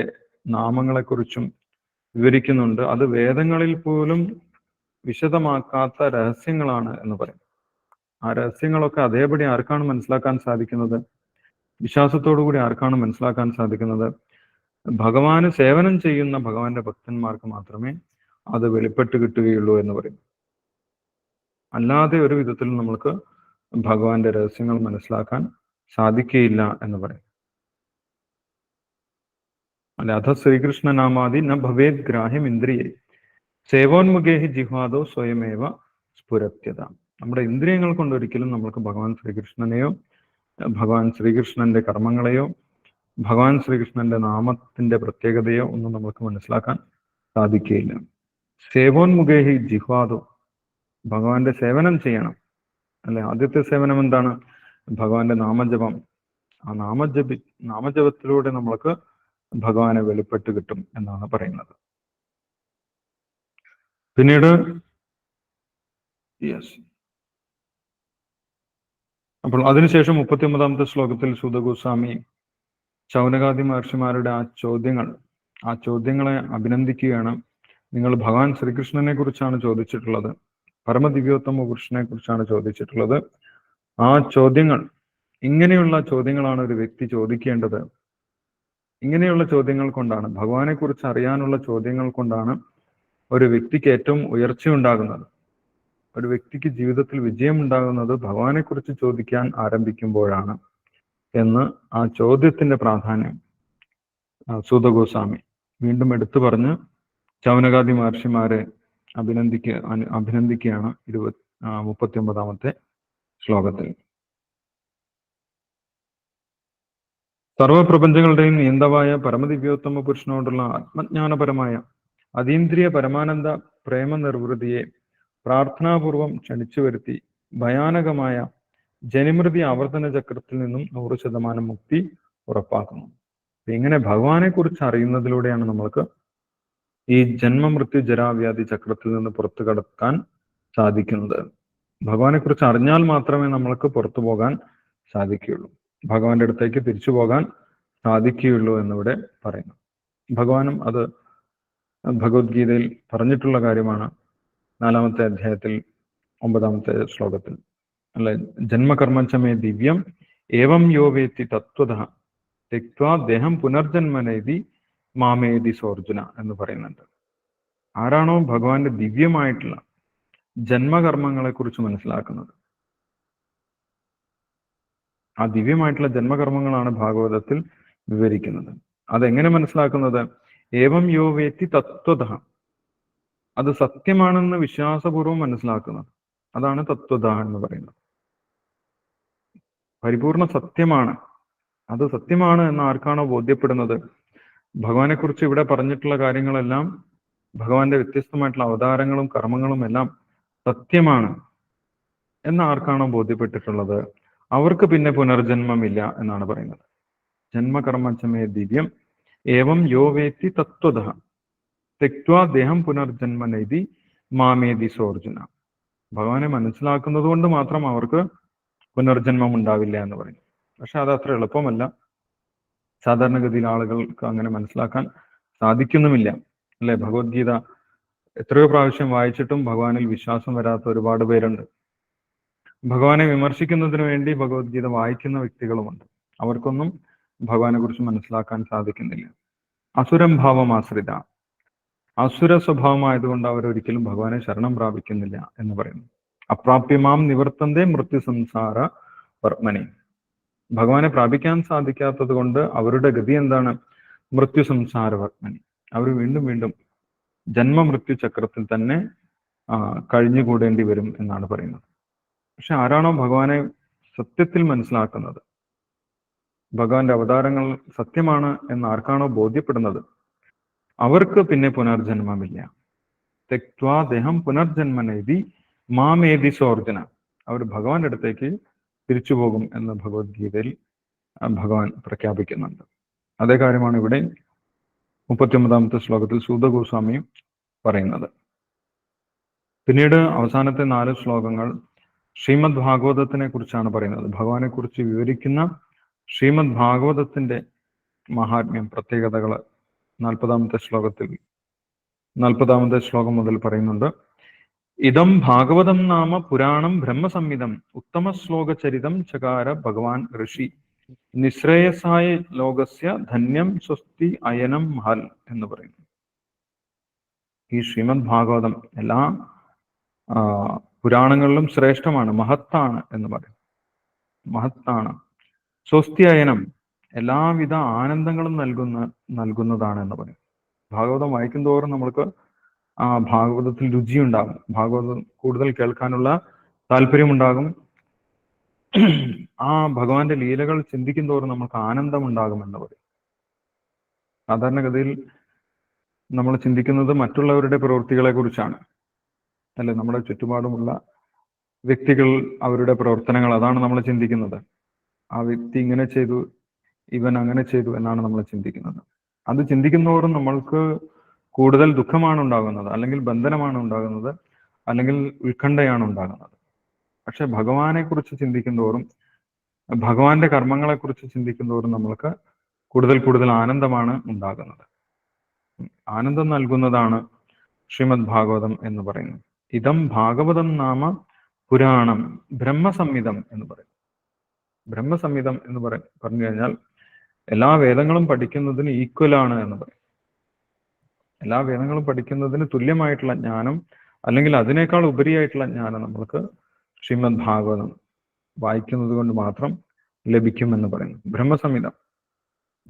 നാമങ്ങളെക്കുറിച്ചും വിവരിക്കുന്നുണ്ട്. അത് വേദങ്ങളിൽ പോലും വിശദമാക്കാത്ത രഹസ്യങ്ങളാണ് എന്ന് പറയും. ആ രഹസ്യങ്ങളൊക്കെ അതേപടി ആർക്കാണ് മനസ്സിലാക്കാൻ സാധിക്കുന്നത്? വിശ്വാസത്തോടുകൂടി ആർക്കാണ് മനസ്സിലാക്കാൻ സാധിക്കുന്നത്? ഭഗവാന് സേവനം ചെയ്യുന്ന ഭഗവാന്റെ ഭക്തന്മാർക്ക് മാത്രമേ അത് വെളിപ്പെട്ട് കിട്ടുകയുള്ളൂ എന്ന് പറയും. അല്ലാതെ ഒരു വിധത്തിലും നമ്മൾക്ക് ഭഗവാന്റെ രഹസ്യങ്ങൾ മനസ്സിലാക്കാൻ സാധിക്കുകയില്ല എന്ന് പറയും. അല്ല, അഥ ശ്രീകൃഷ്ണനാമാദി ന ഭവേത് ഗ്രാഹ്യം ഇന്ദ്രിയേ സേവോന്മുഖേഹി ജിഹ്വാദോ സ്വയമേവ സ്ഫുരത്യത. നമ്മുടെ ഇന്ദ്രിയങ്ങൾ കൊണ്ടൊരിക്കലും നമ്മൾക്ക് ഭഗവാൻ ശ്രീകൃഷ്ണനെയോ ഭഗവാൻ ശ്രീകൃഷ്ണന്റെ കർമ്മങ്ങളെയോ ഭഗവാൻ ശ്രീകൃഷ്ണന്റെ നാമത്തിന്റെ പ്രത്യേകതയോ ഒന്നും നമുക്ക് മനസ്സിലാക്കാൻ സാധിക്കുകയില്ല. സേവോന്മുഖേഹി ജിഹ്വാദോ, ഭഗവാന്റെ സേവനം ചെയ്യണം. അല്ലെ, ആദ്യത്തെ സേവനം എന്താണ്? ഭഗവാന്റെ നാമജപം. ആ നാമജപത്തിലൂടെ നമ്മൾക്ക് ഭഗവാനെ വെളിപ്പെട്ട് കിട്ടും എന്നാണ് പറയുന്നത്. പിന്നീട് യെസ്, അപ്പോൾ അതിനുശേഷം 39ാമത്തെ ശ്ലോകത്തിൽ സൂതഗോസ്വാമി ശൗനകാദി മഹർഷിമാരുടെ ആ ചോദ്യങ്ങളെ അഭിനന്ദിക്കുകയാണ്. നിങ്ങൾ ഭഗവാൻ ശ്രീകൃഷ്ണനെ കുറിച്ചാണ് ചോദിച്ചിട്ടുള്ളത്, പരമദിവ്യോത്തമ പുരുഷനെ കുറിച്ചാണ് ചോദിച്ചിട്ടുള്ളത്. ആ ചോദ്യങ്ങൾ, ഇങ്ങനെയുള്ള ചോദ്യങ്ങളാണ് ഒരു വ്യക്തി ചോദിക്കേണ്ടത്. ഇങ്ങനെയുള്ള ചോദ്യങ്ങൾ കൊണ്ടാണ്, ഭഗവാനെ കുറിച്ച് അറിയാനുള്ള ചോദ്യങ്ങൾ കൊണ്ടാണ് ഒരു വ്യക്തിക്ക് ഏറ്റവും ഉയർച്ച ഉണ്ടാകുന്നത്. ഒരു വ്യക്തിക്ക് ജീവിതത്തിൽ വിജയം ഉണ്ടാകുന്നത് ഭഗവാനെ കുറിച്ച് ചോദിക്കാൻ ആരംഭിക്കുമ്പോഴാണ് എന്ന് ആ ചോദ്യത്തിന്റെ പ്രാധാന്യം സൂതഗോസ്വാമി വീണ്ടും എടുത്തു പറഞ്ഞ് ശൗനകാദി മഹർഷിമാരെ അഭിനന്ദിക്കുകയാണ് 39ാമത്തെ ശ്ലോകത്തിൽ. സർവപ്രപഞ്ചങ്ങളുടെയും നിയന്തമായ പരമദിവ്യോത്തമ പുരുഷനോടുള്ള ആത്മജ്ഞാനപരമായ അതീന്ദ്രിയ പരമാനന്ദ പ്രേമ നിർവൃതിയെ പ്രാർത്ഥനാപൂർവം ക്ഷണിച്ചു വരുത്തി ഭയാനകമായ ജനിമൃതി ആവർത്തന ചക്രത്തിൽ നിന്നും 100% മുക്തി ഉറപ്പാക്കുന്നു. ഇങ്ങനെ ഭഗവാനെ കുറിച്ച് അറിയുന്നതിലൂടെയാണ് നമ്മൾക്ക് ഈ ജന്മമൃത്യു ജരാവ്യാധി ചക്രത്തിൽ നിന്ന് പുറത്തു കടക്കാൻ സാധിക്കുന്നത്. ഭഗവാനെ കുറിച്ച് അറിഞ്ഞാൽ മാത്രമേ നമ്മൾക്ക് പുറത്തു പോകാൻ സാധിക്കുകയുള്ളൂ, ഭഗവാന്റെ അടുത്തേക്ക് തിരിച്ചു പോകാൻ സാധിക്കുകയുള്ളൂ എന്നിവിടെ പറയുന്നു. ഭഗവാനും അത് ഭഗവത്ഗീതയിൽ പറഞ്ഞിട്ടുള്ള കാര്യമാണ്. 4ാമത്തെ അധ്യായത്തിൽ 9ാമത്തെ ശ്ലോകത്തിൽ, അല്ലെ, ജന്മകർമ്മച്ചമേ ദിവ്യം ഏവം യോ വേത്തി തത്വതഃ തെക്വാ ദേഹം പുനർജന്മനേതി മാമേതി സോർജുന എന്ന് പറയുന്നുണ്ട്. ആരാണോ ഭഗവാന്റെ ദിവ്യമായിട്ടുള്ള ജന്മകർമ്മങ്ങളെ കുറിച്ച് മനസ്സിലാക്കുന്നത്, ആ ദിവ്യമായിട്ടുള്ള ജന്മകർമ്മങ്ങളാണ് ഭാഗവതത്തിൽ വിവരിക്കുന്നത്. അതെങ്ങനെ മനസ്സിലാക്കുന്നത്? ഏവം യോ വേത്തി തത്വതഃ, അത് സത്യമാണെന്ന് വിശ്വാസപൂർവ്വം മനസ്സിലാക്കുന്നത്, അതാണ് തത്വത എന്ന് പറയുന്നത്. പരിപൂർണ സത്യമാണ്, അത് സത്യമാണ് എന്ന് ആർക്കാണോ ബോധ്യപ്പെടുന്നത്, ഭഗവാനെ കുറിച്ച് ഇവിടെ പറഞ്ഞിട്ടുള്ള കാര്യങ്ങളെല്ലാം ഭഗവാന്റെ വ്യത്യസ്തമായിട്ടുള്ള അവതാരങ്ങളും കർമ്മങ്ങളും എല്ലാം സത്യമാണ് എന്ന് ആർക്കാണോ ബോധ്യപ്പെട്ടിട്ടുള്ളത് അവർക്ക് പിന്നെ പുനർജന്മമില്ല എന്നാണ് പറയുന്നത്. ജന്മകർമ്മചമേ ദിവ്യം ഏവം യോ വേത്തി തത്വതഃ തെക്വാ ദേഹം പുനർജന്മ നൈതി മാമേതി സോർജുന. ഭഗവാനെ മനസ്സിലാക്കുന്നത് കൊണ്ട് മാത്രം അവർക്ക് പുനർജന്മം ഉണ്ടാവില്ല എന്ന് പറയും. പക്ഷെ അത് അത്ര എളുപ്പമല്ല. സാധാരണഗതിയിൽ ആളുകൾക്ക് അങ്ങനെ മനസ്സിലാക്കാൻ സാധിക്കുന്നുമില്ല, അല്ലെ? ഭഗവത്ഗീത എത്രയോ പ്രാവശ്യം വായിച്ചിട്ടും ഭഗവാനിൽ വിശ്വാസം വരാത്ത ഒരുപാട് പേരുണ്ട്. ഭഗവാനെ വിമർശിക്കുന്നതിന് വേണ്ടി ഭഗവത്ഗീത വായിക്കുന്ന വ്യക്തികളുമുണ്ട്. അവർക്കൊന്നും ഭഗവാനെ കുറിച്ച് മനസ്സിലാക്കാൻ സാധിക്കുന്നില്ല. അസുരം ഭാവം ആശ്രിത, അസുര സ്വഭാവമായതുകൊണ്ട് അവരൊരിക്കലും ഭഗവാനെ ശരണം പ്രാപിക്കുന്നില്ല എന്ന് പറയുന്നു. അപ്രാപ്യമാം നിവർത്തന്തേ മൃത്യു സംസാര വർമ്മനെ. ഭഗവാനെ പ്രാപിക്കാൻ സാധിക്കാത്തത് കൊണ്ട് അവരുടെ ഗതി എന്താണ്? മൃത്യു സംസാര വർമ്മനെ. അവർ വീണ്ടും വീണ്ടും ജന്മമൃത്യു ചക്രത്തിൽ തന്നെ കഴിഞ്ഞുകൂടേണ്ടി വരും എന്നാണ് പറയുന്നത്. പക്ഷെ ആരാണോ ഭഗവാനെ സത്യത്തിൽ മനസ്സിലാക്കുന്നത്, ഭഗവാന്റെ അവതാരങ്ങൾ സത്യമാണ് എന്ന് ആർക്കാണോ ബോധ്യപ്പെടുന്നത്, അവർക്ക് പിന്നെ പുനർജന്മമില്ല. തെക്വാ ദേഹം പുനർജന്മനേതി മാമേതി സോർജന. അവർ ഭഗവാന്റെ അടുത്തേക്ക് തിരിച്ചു പോകും എന്ന് ഭഗവത്ഗീതയിൽ ഭഗവാൻ പ്രഖ്യാപിക്കുന്നുണ്ട്. അതേ കാര്യമാണ് ഇവിടെ 39ാമത്തെ ശ്ലോകത്തിൽ സൂത ഗോസ്വാമി പറയുന്നത്. പിന്നീട് അവസാനത്തെ 4 ശ്ലോകങ്ങൾ ശ്രീമദ് ഭാഗവതത്തിനെ കുറിച്ചാണ് പറയുന്നത്. ഭഗവാനെ കുറിച്ച് വിവരിക്കുന്ന ശ്രീമദ് ഭാഗവതത്തിന്റെ മഹാത്മ്യം, പ്രത്യേകതകൾ 40ാമത്തെ ശ്ലോകത്തിൽ 40ാമത്തെ ശ്ലോകം മുതൽ പറയുന്നുണ്ട്. ഇതം ഭാഗവതം നാമ പുരാണം ബ്രഹ്മസംഹിതം ഉത്തമ ശ്ലോകചരിതം ചകാര ഭഗവാൻ ഋഷി നിശ്രേയസായ ലോകസ്യ ധന്യം സ്വസ്തി അയനം മഹൽ എന്ന് പറയുന്നു. ഈ ശ്രീമദ് ഭാഗവതം എല്ലാ പുരാണങ്ങളിലും ശ്രേഷ്ഠമാണ്, മഹത്താണ് എന്ന് പറയും. മഹത്താണ്. സ്വസ്തി അയനം, എല്ലാവിധ ആനന്ദങ്ങളും നൽകുന്നതാണ് എന്ന് പറയും. ഭാഗവതം വായിക്കും തോറും നമ്മൾക്ക് ആ ഭാഗവതത്തിൽ രുചിയുണ്ടാകും, ഭാഗവതം കൂടുതൽ കേൾക്കാനുള്ള താല്പര്യമുണ്ടാകും. ആ ഭഗവാന്റെ ലീലകൾ ചിന്തിക്കും തോറും നമുക്ക് ആനന്ദമുണ്ടാകും എന്ന് പറയും. സാധാരണഗതിയിൽ നമ്മൾ ചിന്തിക്കുന്നത് മറ്റുള്ളവരുടെ പ്രവൃത്തികളെ കുറിച്ചാണ്, അല്ലെ? നമ്മുടെ ചുറ്റുപാടുമുള്ള വ്യക്തികൾ, അവരുടെ പ്രവർത്തനങ്ങൾ, അതാണ് നമ്മൾ ചിന്തിക്കുന്നത്. ആ വ്യക്തി ഇങ്ങനെ ചെയ്തു, ഇവൻ അങ്ങനെ ചെയ്തു എന്നാണ് നമ്മൾ ചിന്തിക്കുന്നത്. അത് ചിന്തിക്കുന്നതോറും നമ്മൾക്ക് കൂടുതൽ ദുഃഖമാണ് ഉണ്ടാകുന്നത്, അല്ലെങ്കിൽ ബന്ധനമാണ് ഉണ്ടാകുന്നത്, അല്ലെങ്കിൽ ഉത്കണ്ഠയാണ് ഉണ്ടാകുന്നത്. പക്ഷെ ഭഗവാനെ കുറിച്ച് ചിന്തിക്കുന്തോറും, ഭഗവാന്റെ കർമ്മങ്ങളെ കുറിച്ച് ചിന്തിക്കുന്തോറും നമ്മൾക്ക് കൂടുതൽ കൂടുതൽ ആനന്ദമാണ് ഉണ്ടാകുന്നത്. ആനന്ദം നൽകുന്നതാണ് ശ്രീമദ് ഭാഗവതം എന്ന് പറയുന്നത്. ഇതം ഭാഗവതം നാമ പുരാണം ബ്രഹ്മസംഹിതം എന്ന് പറയും. ബ്രഹ്മസംഹിതം എന്ന് പറഞ്ഞു കഴിഞ്ഞാൽ എല്ലാ വേദങ്ങളും പഠിക്കുന്നതിന് ഈക്വലാണ് എന്ന് പറയും. എല്ലാ വേദങ്ങളും പഠിക്കുന്നതിന് തുല്യമായിട്ടുള്ള ജ്ഞാനം, അല്ലെങ്കിൽ അതിനേക്കാൾ ഉപരിയായിട്ടുള്ള ജ്ഞാനം നമ്മൾക്ക് ശ്രീമദ് ഭാഗവതം വായിക്കുന്നത് കൊണ്ട് മാത്രം ലഭിക്കുമെന്ന് പറയുന്നു. ബ്രഹ്മസംഹിതം,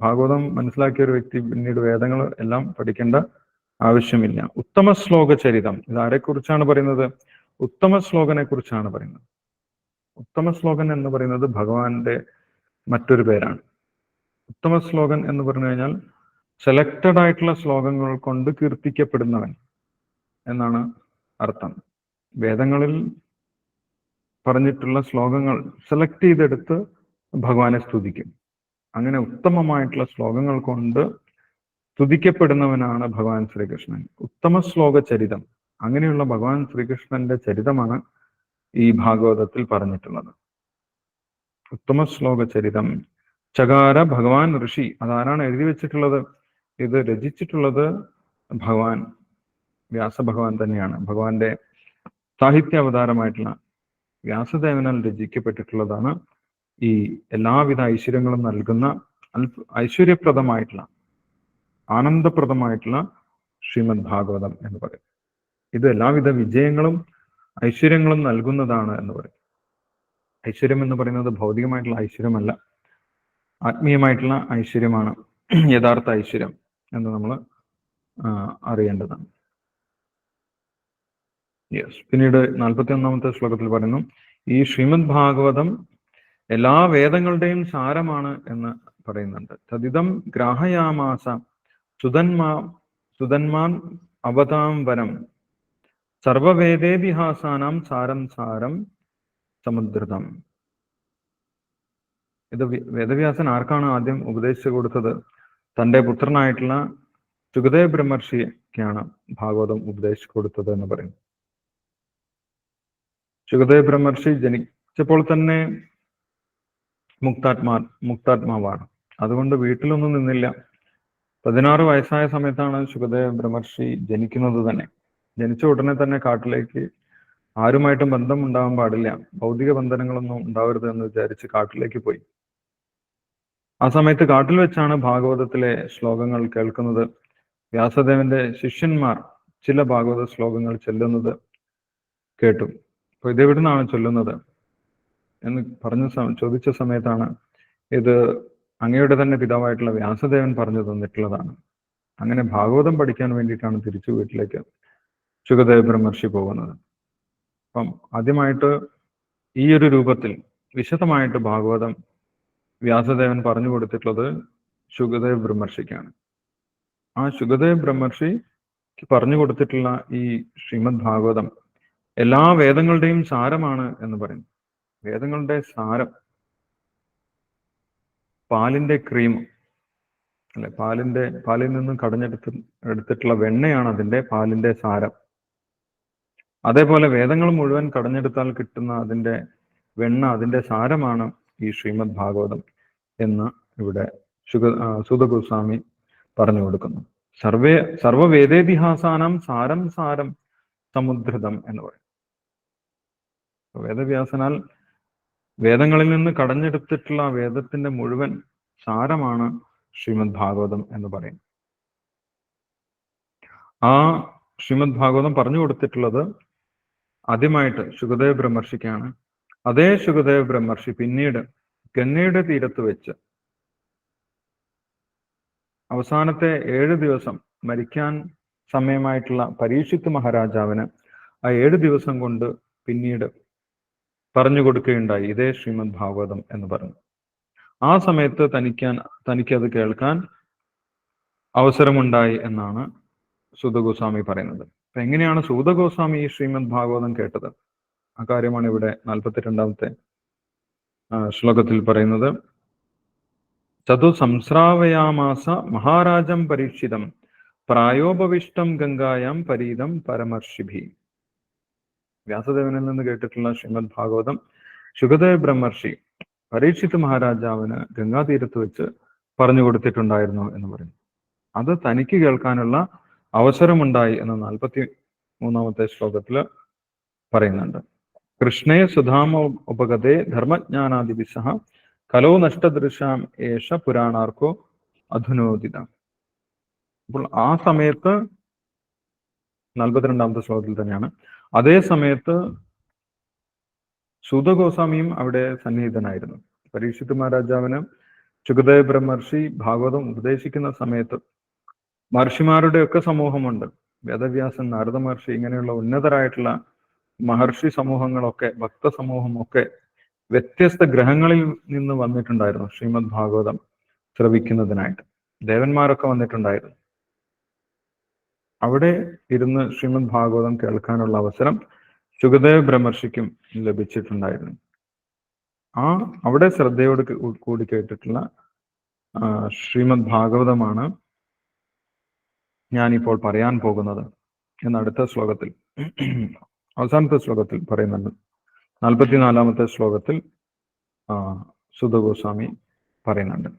ഭാഗവതം മനസ്സിലാക്കിയ ഒരു വ്യക്തി പിന്നീട് വേദങ്ങൾ എല്ലാം പഠിക്കേണ്ട ആവശ്യമില്ല. ഉത്തമ ശ്ലോക ചരിതം, ഇത് ആരെക്കുറിച്ചാണ് പറയുന്നത്? ഉത്തമ ശ്ലോകനെ കുറിച്ചാണ് പറയുന്നത്. ഉത്തമ ശ്ലോകൻ എന്ന് പറയുന്നത് ഭഗവാന്റെ മറ്റൊരു പേരാണ്. ഉത്തമ ശ്ലോകൻ എന്ന് പറഞ്ഞു കഴിഞ്ഞാൽ സെലക്റ്റഡ് ആയിട്ടുള്ള ശ്ലോകങ്ങൾ കൊണ്ട് കീർത്തിക്കപ്പെടുന്നവൻ എന്നാണ് അർത്ഥം. വേദങ്ങളിൽ പറഞ്ഞിട്ടുള്ള ശ്ലോകങ്ങൾ സെലക്ട് ചെയ്തെടുത്ത് ഭഗവാനെ സ്തുതിക്കും. അങ്ങനെ ഉത്തമമായിട്ടുള്ള ശ്ലോകങ്ങൾ കൊണ്ട് സ്തുതിക്കപ്പെടുന്നവനാണ് ഭഗവാൻ ശ്രീകൃഷ്ണൻ. ഉത്തമ ശ്ലോക ചരിതം, അങ്ങനെയുള്ള ഭഗവാൻ ശ്രീകൃഷ്ണന്റെ ചരിതമാണ് ഈ ഭാഗവതത്തിൽ പറഞ്ഞിട്ടുള്ളത്. ഉത്തമ ശ്ലോക ചരിതം ചകാര ഭഗവാൻ ഋഷി. അതാരാണ് എഴുതി വെച്ചിട്ടുള്ളത്? ഇത് രചിച്ചിട്ടുള്ളത് ഭഗവാൻ വ്യാസഭഗവാൻ തന്നെയാണ്. ഭഗവാന്റെ സാഹിത്യ അവതാരമായിട്ടുള്ള വ്യാസദേവനാൽ രചിക്കപ്പെട്ടിട്ടുള്ളതാണ് ഈ എല്ലാവിധ ഐശ്വര്യങ്ങളും നൽകുന്ന ഐശ്വര്യപ്രദമായിട്ടുള്ള, ആനന്ദപ്രദമായിട്ടുള്ള ശ്രീമദ് ഭാഗവതം എന്ന് പറയും. ഇത് എല്ലാവിധ വിജയങ്ങളും ഐശ്വര്യങ്ങളും നൽകുന്നതാണ് എന്ന് പറയും. ഐശ്വര്യം എന്ന് പറയുന്നത് ഭൗതികമായിട്ടുള്ള ഐശ്വര്യമല്ല, ആത്മീയമായിട്ടുള്ള ഐശ്വര്യമാണ് യഥാർത്ഥ ഐശ്വര്യം എന്ന് നമ്മൾ അറിയേണ്ടതാണ്. പിന്നീട് 41ാമത്തെ ശ്ലോകത്തിൽ പറയുന്നു, ഈ ശ്രീമദ് ഭാഗവതം എല്ലാ വേദങ്ങളുടെയും സാരമാണ് എന്ന് പറയുന്നുണ്ട്. തദിതം ഗ്രാഹയാമാസ സുതന്മാൻ അവതാം വനം സർവവേദേതിഹാസാനാം സാരം സാരം സമുദ്രതം. ഇത് വേദവ്യാസൻ ആർക്കാണ് ആദ്യം ഉപദേശിച്ചു കൊടുത്തത്? തന്റെ പുത്രനായിട്ടുള്ള ശുകദേവ് ബ്രഹ്മർഷിക്കാണ് ഭാഗവതം ഉപദേശിച്ചു കൊടുത്തത് എന്ന് പറയും. ശുകദേവ് ബ്രഹ്മർഷി ജനിച്ചപ്പോൾ തന്നെ മുക്താത്മാവാണ്. അതുകൊണ്ട് വീട്ടിലൊന്നും നിന്നില്ല. 16 വയസ്സായ സമയത്താണ് ശുകദേവ് ബ്രഹ്മർഷി ജനിക്കുന്നത് തന്നെ. ജനിച്ച ഉടനെ തന്നെ കാട്ടിലേക്ക്, ആരുമായിട്ടും ബന്ധം ഉണ്ടാവാൻ പാടില്ല, ഭൗതിക ബന്ധനങ്ങളൊന്നും ഉണ്ടാവരുത് എന്ന് വിചാരിച്ച് കാട്ടിലേക്ക് പോയി. ആ സമയത്ത് കാട്ടിൽ വെച്ചാണ് ഭാഗവതത്തിലെ ശ്ലോകങ്ങൾ കേൾക്കുന്നത്. വ്യാസദേവന്റെ ശിഷ്യന്മാർ ചില ഭാഗവത ശ്ലോകങ്ങൾ ചൊല്ലുന്നത് കേട്ടു. അപ്പൊ ഇതെവിടുന്നാണ് ചൊല്ലുന്നത് എന്ന് ചോദിച്ച സമയത്താണ് ഇത് അങ്ങയുടെ തന്നെ പിതാവായിട്ടുള്ള വ്യാസദേവൻ പറഞ്ഞു തന്നിട്ടുള്ളതാണ്. അങ്ങനെ ഭാഗവതം പഠിക്കാൻ വേണ്ടിയിട്ടാണ് തിരിച്ചു വീട്ടിലേക്ക് ശുകദേവ് ബ്രഹ്മർഷി പോകുന്നത്. അപ്പം ആദ്യമായിട്ട് ഈ ഒരു രൂപത്തിൽ വിശദമായിട്ട് ഭാഗവതം വ്യാസദേവൻ പറഞ്ഞു കൊടുത്തിട്ടുള്ളത് ശുകദേവ് ബ്രഹ്മർഷിക്കാണ്. ആ ശുകദേവ് ബ്രഹ്മർഷിക്ക് പറഞ്ഞു കൊടുത്തിട്ടുള്ള ഈ ശ്രീമദ് ഭാഗവതം എല്ലാ വേദങ്ങളുടെയും സാരമാണ് എന്ന് പറയുന്നു. വേദങ്ങളുടെ സാരം, പാലിന്റെ ക്രീം അല്ലെ, പാലിൽ നിന്നും എടുത്തിട്ടുള്ള വെണ്ണയാണ് അതിന്റെ പാലിന്റെ സാരം. അതേപോലെ വേദങ്ങൾ മുഴുവൻ കടഞ്ഞെടുത്താൽ കിട്ടുന്ന അതിന്റെ വെണ്ണ, അതിന്റെ സാരമാണ് ഈ ശ്രീമദ് ഭാഗവതം എന്ന് ഇവിടെ സൂതഗോസ്വാമി പറഞ്ഞു കൊടുക്കുന്നു. സർവവേദേതിഹാസാനം സാരം സാരം സമുദ്രതം എന്ന് പറയും. വേദവ്യാസനാൽ വേദങ്ങളിൽ നിന്ന് കടഞ്ഞെടുത്തിട്ടുള്ള വേദത്തിന്റെ മുഴുവൻ സാരമാണ് ശ്രീമദ് ഭാഗവതം എന്ന് പറയും. ആ ശ്രീമദ് ഭാഗവതം പറഞ്ഞു കൊടുത്തിട്ടുള്ളത് ആദ്യമായിട്ട് ശുകദേവ് ബ്രഹ്മർഷിക്കാണ്. അതേ ശുകദേവ് ബ്രഹ്മർഷി പിന്നീട് ഗംഗയുടെ തീരത്ത് വെച്ച് അവസാനത്തെ 7 ദിവസം മരിക്കാൻ സമയമായിട്ടുള്ള പരീക്ഷിത്ത് മഹാരാജാവിന് ആ 7 ദിവസം കൊണ്ട് പിന്നീട് പറഞ്ഞു കൊടുക്കുകയുണ്ടായി ഇതേ ശ്രീമദ് ഭാഗവതം എന്ന് പറഞ്ഞു. ആ സമയത്ത് തനിക്കത് കേൾക്കാൻ അവസരമുണ്ടായി എന്നാണ് സൂതഗോസ്വാമി പറയുന്നത്. അപ്പൊ എങ്ങനെയാണ് സൂതഗോസ്വാമി ഈ ശ്രീമദ് ഭാഗവതം കേട്ടത്? ആ കാര്യമാണ് ഇവിടെ 42ാമത്തെ ശ്ലോകത്തിൽ പറയുന്നത്. തതു സംസ്രാവയാമാസ മഹാരാജം പരീക്ഷിതം പ്രായോപവിഷ്ടം ഗംഗായാം പരീതം പരമർഷിഭി. വ്യാസദേവനിൽ നിന്ന് കേട്ടിട്ടുള്ള ശ്രീമദ് ഭാഗവതം ശുകദേവ് ബ്രഹ്മർഷി പരീക്ഷിത് മഹാരാജാവിന് ഗംഗാതീരത്ത് വെച്ച് പറഞ്ഞു കൊടുത്തിട്ടുണ്ടായിരുന്നു എന്ന് പറയുന്നു. അത് തനിക്ക് കേൾക്കാനുള്ള അവസരമുണ്ടായി എന്ന് 43ാമത്തെ ശ്ലോകത്തിൽ പറയുന്നുണ്ട്. കൃഷ്ണേ സുധാമ ഉപഗതേ ധർമ്മജ്ഞാനാദിവിസഹ കലോ നഷ്ടദൃശാം ഏഷ പുരാണാർക്കോ അധുനോദിത. അപ്പോൾ ആ സമയത്ത് 42ാമത്തെ ശ്ലോകത്തിൽ തന്നെയാണ്. അതേ സമയത്ത് സൂതഗോസ്വാമിയും അവിടെ സന്നിഹിതനായിരുന്നു. പരീക്ഷിത് മഹാരാജാവിന് ശുകദേവ് ബ്രഹ്മർഷി ഭാഗവതം ഉപദേശിക്കുന്ന സമയത്ത് മഹർഷിമാരുടെ ഒക്കെ സമൂഹമുണ്ട്. വേദവ്യാസൻ, നാരദ മഹർഷി, ഇങ്ങനെയുള്ള ഉന്നതരായിട്ടുള്ള മഹർഷി സമൂഹങ്ങളൊക്കെ, ഭക്ത സമൂഹമൊക്കെ വ്യത്യസ്ത ഗ്രഹങ്ങളിൽ നിന്ന് വന്നിട്ടുണ്ടായിരുന്നു ശ്രീമദ് ഭാഗവതം ശ്രവിക്കുന്നതിനായിട്ട്. ദേവന്മാരൊക്കെ വന്നിട്ടുണ്ടായിരുന്നു. അവിടെ ഇരുന്ന് ശ്രീമദ് ഭാഗവതം കേൾക്കാനുള്ള അവസരം ശുകദേവ് ബ്രഹ്മർഷിക്കും ലഭിച്ചിട്ടുണ്ടായിരുന്നു. അവിടെ ശ്രദ്ധയോട് കൂടി കേട്ടിട്ടുള്ള ശ്രീമദ് ഭാഗവതമാണ് ഞാനിപ്പോൾ പറയാൻ പോകുന്നത് എന്ന് അടുത്ത ശ്ലോകത്തിൽ, അവസാനത്തെ ശ്ലോകത്തിൽ പറയുന്നുണ്ട്. 44ാമത്തെ ശ്ലോകത്തിൽ സൂതഗോസ്വാമി പറയുന്നുണ്ട്.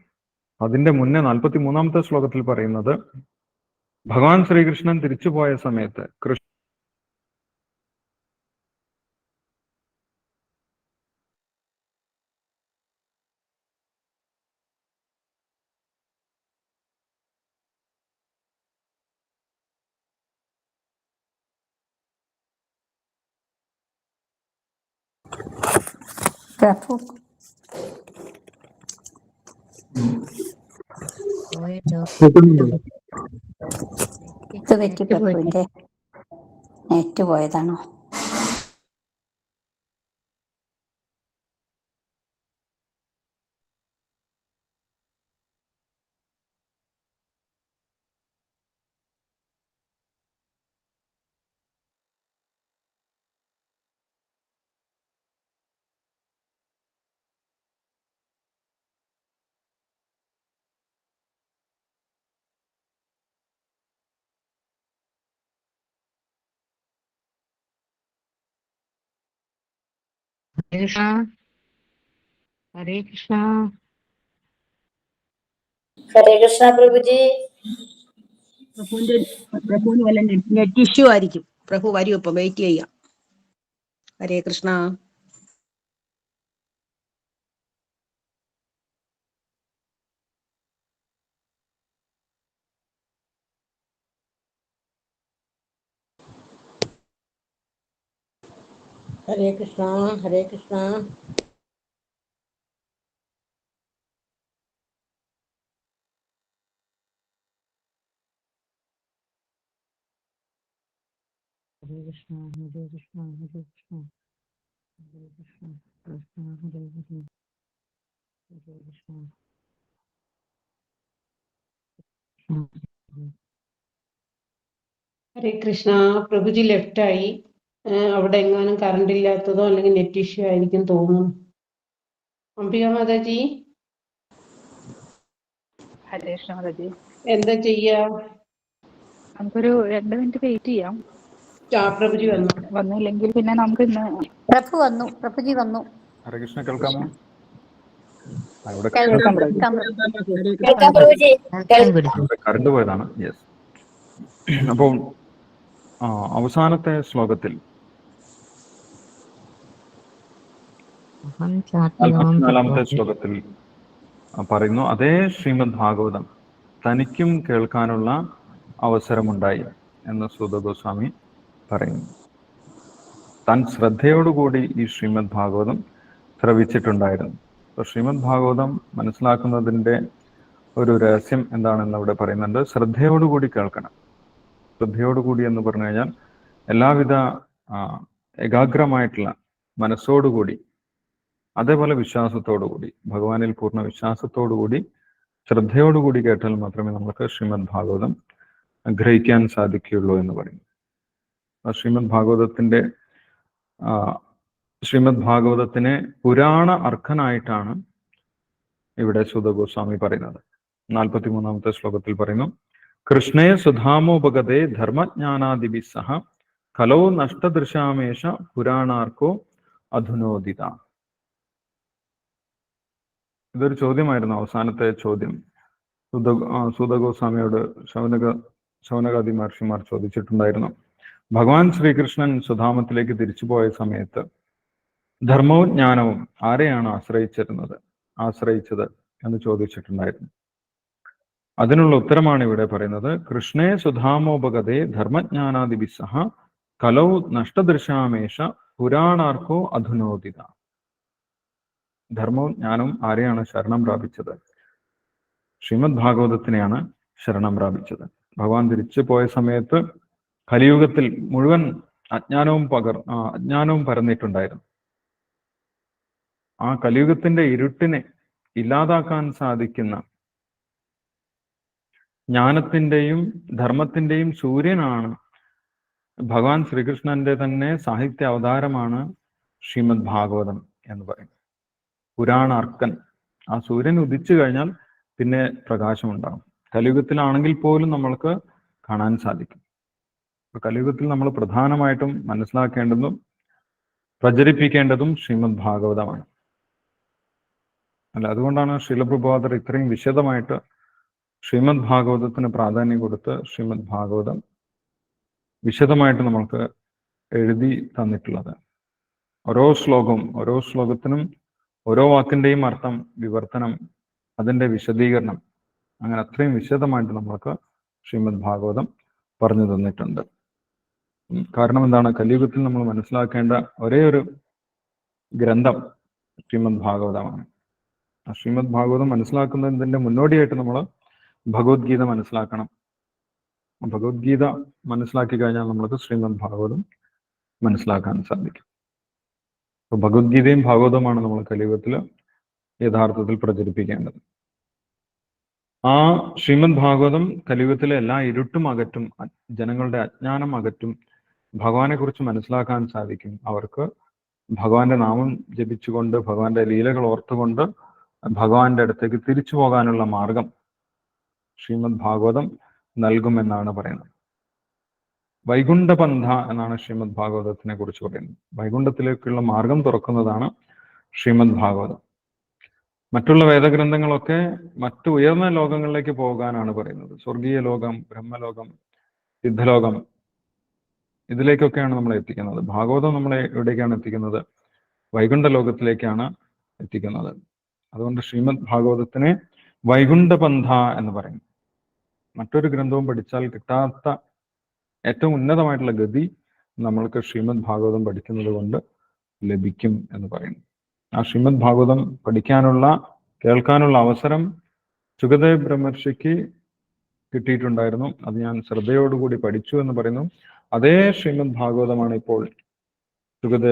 അതിന്റെ മുന്നേ 43ാമത്തെ ശ്ലോകത്തിൽ പറയുന്നത് ഭഗവാൻ ശ്രീകൃഷ്ണൻ തിരിച്ചുപോയ സമയത്ത് നെറ്റ് പോയതാണോ? കൃഷ്ണ ഹരേ കൃഷ്ണ. ഹരേ കൃഷ്ണ പ്രഭുജി. പ്രഭുവിന് വല്ല നെറ്റ് ഇഷ്യൂ ആയിരിക്കും. പ്രഭു വരും, ഇപ്പൊ വെയിറ്റ് ചെയ്യാം. ഹരേ കൃഷ്ണ. ഹരേ കൃഷ്ണ. ഹരേ കൃഷ്ണ. ഹരേ കൃഷ്ണ ഹരേ കൃഷ്ണ ഹരേ കൃഷ്ണ ഹരേ കൃഷ്ണ കൃഷ്ണ ഹരേ ഹരേ ഹരേ കൃഷ്ണ. ഹരേ കൃഷ്ണ. പ്രഭുജി ലെഫ്റ്റായി. അവിടെ എങ്ങാനും കറണ്ട് ഇല്ലാത്തതോ അല്ലെങ്കിൽ നെറ്റ് ഇഷ്യൂ ആയിരിക്കും തോന്നുന്നു. അംബിക മാതാജി ഹരേ കൃഷ്ണ മാതാജി. എന്താ ചെയ്യാ? നമുക്കൊരു 2 മിനിറ്റ് വെയിറ്റ് ചെയ്യാം. പ്രഭുജി വന്നു. വന്നില്ലെങ്കിൽ പിന്നെ നമുക്ക് ഇന്ന് പ്രഭു വന്നു, പ്രഭുജി വന്നു. ഹരേ കൃഷ്ണ കേൾക്കാമോ? ഇവിടെ കേൾക്കാം കേൾക്കാം പ്രഭുജി. കറണ്ട് പോയതാണ്. യെസ്. അപ്പോൾ അവസാനത്തെ ശ്ലോകത്തിൽ 44-ാമത്തെ ശ്ലോകത്തിൽ പറയുന്നു, അതേ ശ്രീമദ് ഭാഗവതം തനിക്കും കേൾക്കാനുള്ള അവസരമുണ്ടായി എന്ന് സൂത ഗോസ്വാമി പറയുന്നു. താൻ ശ്രദ്ധയോടുകൂടി ഈ ശ്രീമദ് ഭാഗവതം ശ്രവിച്ചിട്ടുണ്ടായിരുന്നു. അപ്പോൾ ശ്രീമദ് ഭാഗവതം മനസ്സിലാക്കുന്നതിൻ്റെ ഒരു രഹസ്യം എന്താണെന്ന് അവിടെ പറയുന്നുണ്ട്. ശ്രദ്ധയോടുകൂടി കേൾക്കണം. ശ്രദ്ധയോടുകൂടി എന്ന് പറഞ്ഞു കഴിഞ്ഞാൽ എല്ലാവിധ ഏകാഗ്രമായിട്ടുള്ള മനസ്സോടുകൂടി, അതേപോലെ വിശ്വാസത്തോടുകൂടി, ഭഗവാനിൽ പൂർണ്ണ വിശ്വാസത്തോടുകൂടി ശ്രദ്ധയോടുകൂടി കേട്ടാൽ മാത്രമേ നമുക്ക് ശ്രീമദ് ഭാഗവതം ഗ്രഹിക്കാൻ സാധിക്കുകയുള്ളൂ എന്ന് പറയുന്നു. ശ്രീമദ് ഭാഗവതത്തിനെ പുരാണ അർഹനായിട്ടാണ് ഇവിടെ സൂത ഗോസ്വാമി പറയുന്നത്. 43-ാമത്തെ ശ്ലോകത്തിൽ പറയുന്നു, കൃഷ്ണേ സുധാമോപഗതേ ധർമ്മജ്ഞാനാദിഭി സഹ കലോ നഷ്ടദൃശാമേഷ പുരാണാർക്കോ അധുനോദിത. ഇതൊരു ചോദ്യമായിരുന്നു, അവസാനത്തെ ചോദ്യം സൂത ഗോസ്വാമിയോട് ശൗനകാദി മഹർഷിമാർ ചോദിച്ചിട്ടുണ്ടായിരുന്നു. ഭഗവാൻ ശ്രീകൃഷ്ണൻ സുധാമത്തിലേക്ക് തിരിച്ചുപോയ സമയത്ത് ധർമ്മവും ജ്ഞാനവും ആരെയാണ് ആശ്രയിച്ചത് എന്ന് ചോദിച്ചിട്ടുണ്ടായിരുന്നു. അതിനുള്ള ഉത്തരമാണ് ഇവിടെ പറയുന്നത്. കൃഷ്ണേ സുധാമോപഗതേ ധർമ്മജ്ഞാനാദിഭി സഹ കലൗ നഷ്ടദൃശാമേഷ പുരാണാർക്കോ അധുനോദിത. ധർമ്മവും ജ്ഞാനവും ആരെയാണ് ശരണം പ്രാപിച്ചത്? ശ്രീമദ് ഭാഗവതത്തിനെയാണ് ശരണം പ്രാപിച്ചത്. ഭഗവാൻ തിരിച്ചു പോയ സമയത്ത് കലിയുഗത്തിൽ മുഴുവൻ അജ്ഞാനവും പരന്നിട്ടുണ്ടായിരുന്നു. ആ കലിയുഗത്തിന്റെ ഇരുട്ടിനെ ഇല്ലാതാക്കാൻ സാധിക്കുന്ന ജ്ഞാനത്തിന്റെയും ധർമ്മത്തിന്റെയും സൂര്യനാണ് ഭഗവാൻ ശ്രീകൃഷ്ണന്റെ തന്നെ സാഹിത്യ അവതാരമാണ് ശ്രീമദ് ഭാഗവതം എന്ന് പറയും. പുരാണ അർക്കൻ. ആ സൂര്യൻ ഉദിച്ചു കഴിഞ്ഞാൽ പിന്നെ പ്രകാശമുണ്ടാകും. കലിയുഗത്തിലാണെങ്കിൽ പോലും നമ്മൾക്ക് കാണാൻ സാധിക്കും. കലിയുഗത്തിൽ നമ്മൾ പ്രധാനമായിട്ടും മനസ്സിലാക്കേണ്ടതും പ്രചരിപ്പിക്കേണ്ടതും ശ്രീമദ് ഭാഗവതമാണ്. അല്ല, അതുകൊണ്ടാണ് ശീലപ്രഭുപാദർ ഇത്രയും വിശദമായിട്ട് ശ്രീമദ് ഭാഗവതത്തിന് പ്രാധാന്യം കൊടുത്ത് ശ്രീമദ് ഭാഗവതം വിശദമായിട്ട് നമ്മൾക്ക് എഴുതി തന്നിട്ടുള്ളത്. ഓരോ ശ്ലോകത്തിനും ഓരോ വാക്കിന്റെയും അർത്ഥം, വിവർത്തനം, അതിന്റെ വിശദീകരണം, അങ്ങനെ അത്രയും വിശദമായിട്ട് നമ്മൾക്ക് ശ്രീമദ് ഭാഗവതം പറഞ്ഞു തന്നിട്ടുണ്ട്. കാരണം എന്താണ്? കലിയുഗത്തിൽ നമ്മൾ മനസ്സിലാക്കേണ്ട ഒരേ ഒരു ഗ്രന്ഥം ശ്രീമദ് ഭാഗവതമാണ്. ആ ശ്രീമദ് ഭാഗവതം മനസ്സിലാക്കുന്നതിന്റെ മുന്നോടിയായിട്ട് നമ്മൾ ഭഗവത്ഗീത മനസ്സിലാക്കണം. ഭഗവത്ഗീത മനസ്സിലാക്കി കഴിഞ്ഞാൽ നമ്മൾക്ക് ശ്രീമദ് ഭാഗവതം മനസ്സിലാക്കാൻ സാധിക്കും. അപ്പൊ ഭഗവത്ഗീതയും ഭാഗവതവുമാണ് നമ്മൾ കലിയുഗത്തിൽ യഥാർത്ഥത്തിൽ പ്രചരിപ്പിക്കേണ്ടത്. ആ ശ്രീമദ് ഭാഗവതം കലിയുഗത്തിലെ എല്ലാ ഇരുട്ടും അകറ്റും, ജനങ്ങളുടെ അജ്ഞാനം അകറ്റും, ഭഗവാനെ കുറിച്ച് മനസ്സിലാക്കാൻ സാധിക്കും. അവർക്ക് ഭഗവാന്റെ നാമം ജപിച്ചുകൊണ്ട്, ഭഗവാന്റെ ലീലകൾ ഓർത്തുകൊണ്ട് ഭഗവാന്റെ അടുത്തേക്ക് തിരിച്ചു പോകാനുള്ള മാർഗം ശ്രീമദ് ഭാഗവതം നൽകുമെന്നാണ് പറയുന്നത്. വൈകുണ്ഠപന്ഥ എന്നാണ് ശ്രീമദ് ഭാഗവതത്തിനെ കുറിച്ച് പറയുന്നത്. വൈകുണ്ഠത്തിലേക്കുള്ള മാർഗം തുറക്കുന്നതാണ് ശ്രീമദ് ഭാഗവതം. മറ്റുള്ള വേദഗ്രന്ഥങ്ങളൊക്കെ മറ്റു ഉയർന്ന ലോകങ്ങളിലേക്ക് പോകാനാണ് പറയുന്നത്. സ്വർഗീയ ലോകം, ബ്രഹ്മലോകം, സിദ്ധലോകം, ഇതിലേക്കൊക്കെയാണ് നമ്മളെ എത്തിക്കുന്നത്. ഭാഗവതം നമ്മളെ എവിടേക്കാണ് എത്തിക്കുന്നത്? വൈകുണ്ഠ ലോകത്തിലേക്കാണ് എത്തിക്കുന്നത്. അതുകൊണ്ട് ശ്രീമദ് ഭാഗവതത്തിനെ വൈകുണ്ഠപന്ഥ എന്ന് പറയും. മറ്റൊരു ഗ്രന്ഥവും പഠിച്ചാൽ കിട്ടാത്ത ഏറ്റവും ഉന്നതമായിട്ടുള്ള ഗതി നമ്മൾക്ക് ശ്രീമദ് ഭാഗവതം പഠിക്കുന്നത് കൊണ്ട് ലഭിക്കും എന്ന് പറയുന്നു. ആ ശ്രീമദ് ഭാഗവതം പഠിക്കാനുള്ള, കേൾക്കാനുള്ള അവസരം സുഖദേവ് ബ്രഹ്മർഷിക്ക് കിട്ടിയിട്ടുണ്ടായിരുന്നു. അത് ഞാൻ ശ്രദ്ധയോടുകൂടി പഠിച്ചു എന്ന് പറയുന്നു. അതേ ശ്രീമദ് ഭാഗവതമാണ് ഇപ്പോൾ സുഗത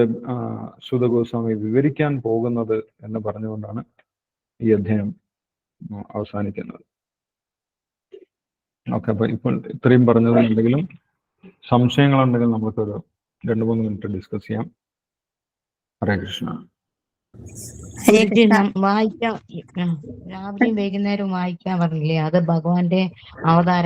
ഗോസ്വാമി വിവരിക്കാൻ പോകുന്നത് എന്ന് പറഞ്ഞുകൊണ്ടാണ് ഈ അധ്യായം അവസാനിക്കുന്നത്. ഓക്കെ, അപ്പൊ ഇപ്പോൾ ഇത്രയും പറഞ്ഞതെന്തെങ്കിലും സംശയങ്ങളുണ്ടെങ്കിൽ നമുക്കൊരു 2-3 മിനിറ്റ് ഡിസ്കസ് ചെയ്യാം. ഹരേ കൃഷ്ണ. ഹരേ കൃഷ്ണ. വായിക്കാം, രാവിലെയും വൈകുന്നേരവും വായിക്കാൻ പറഞ്ഞില്ലേ? അത് ഭഗവാന്റെ അവതാരം.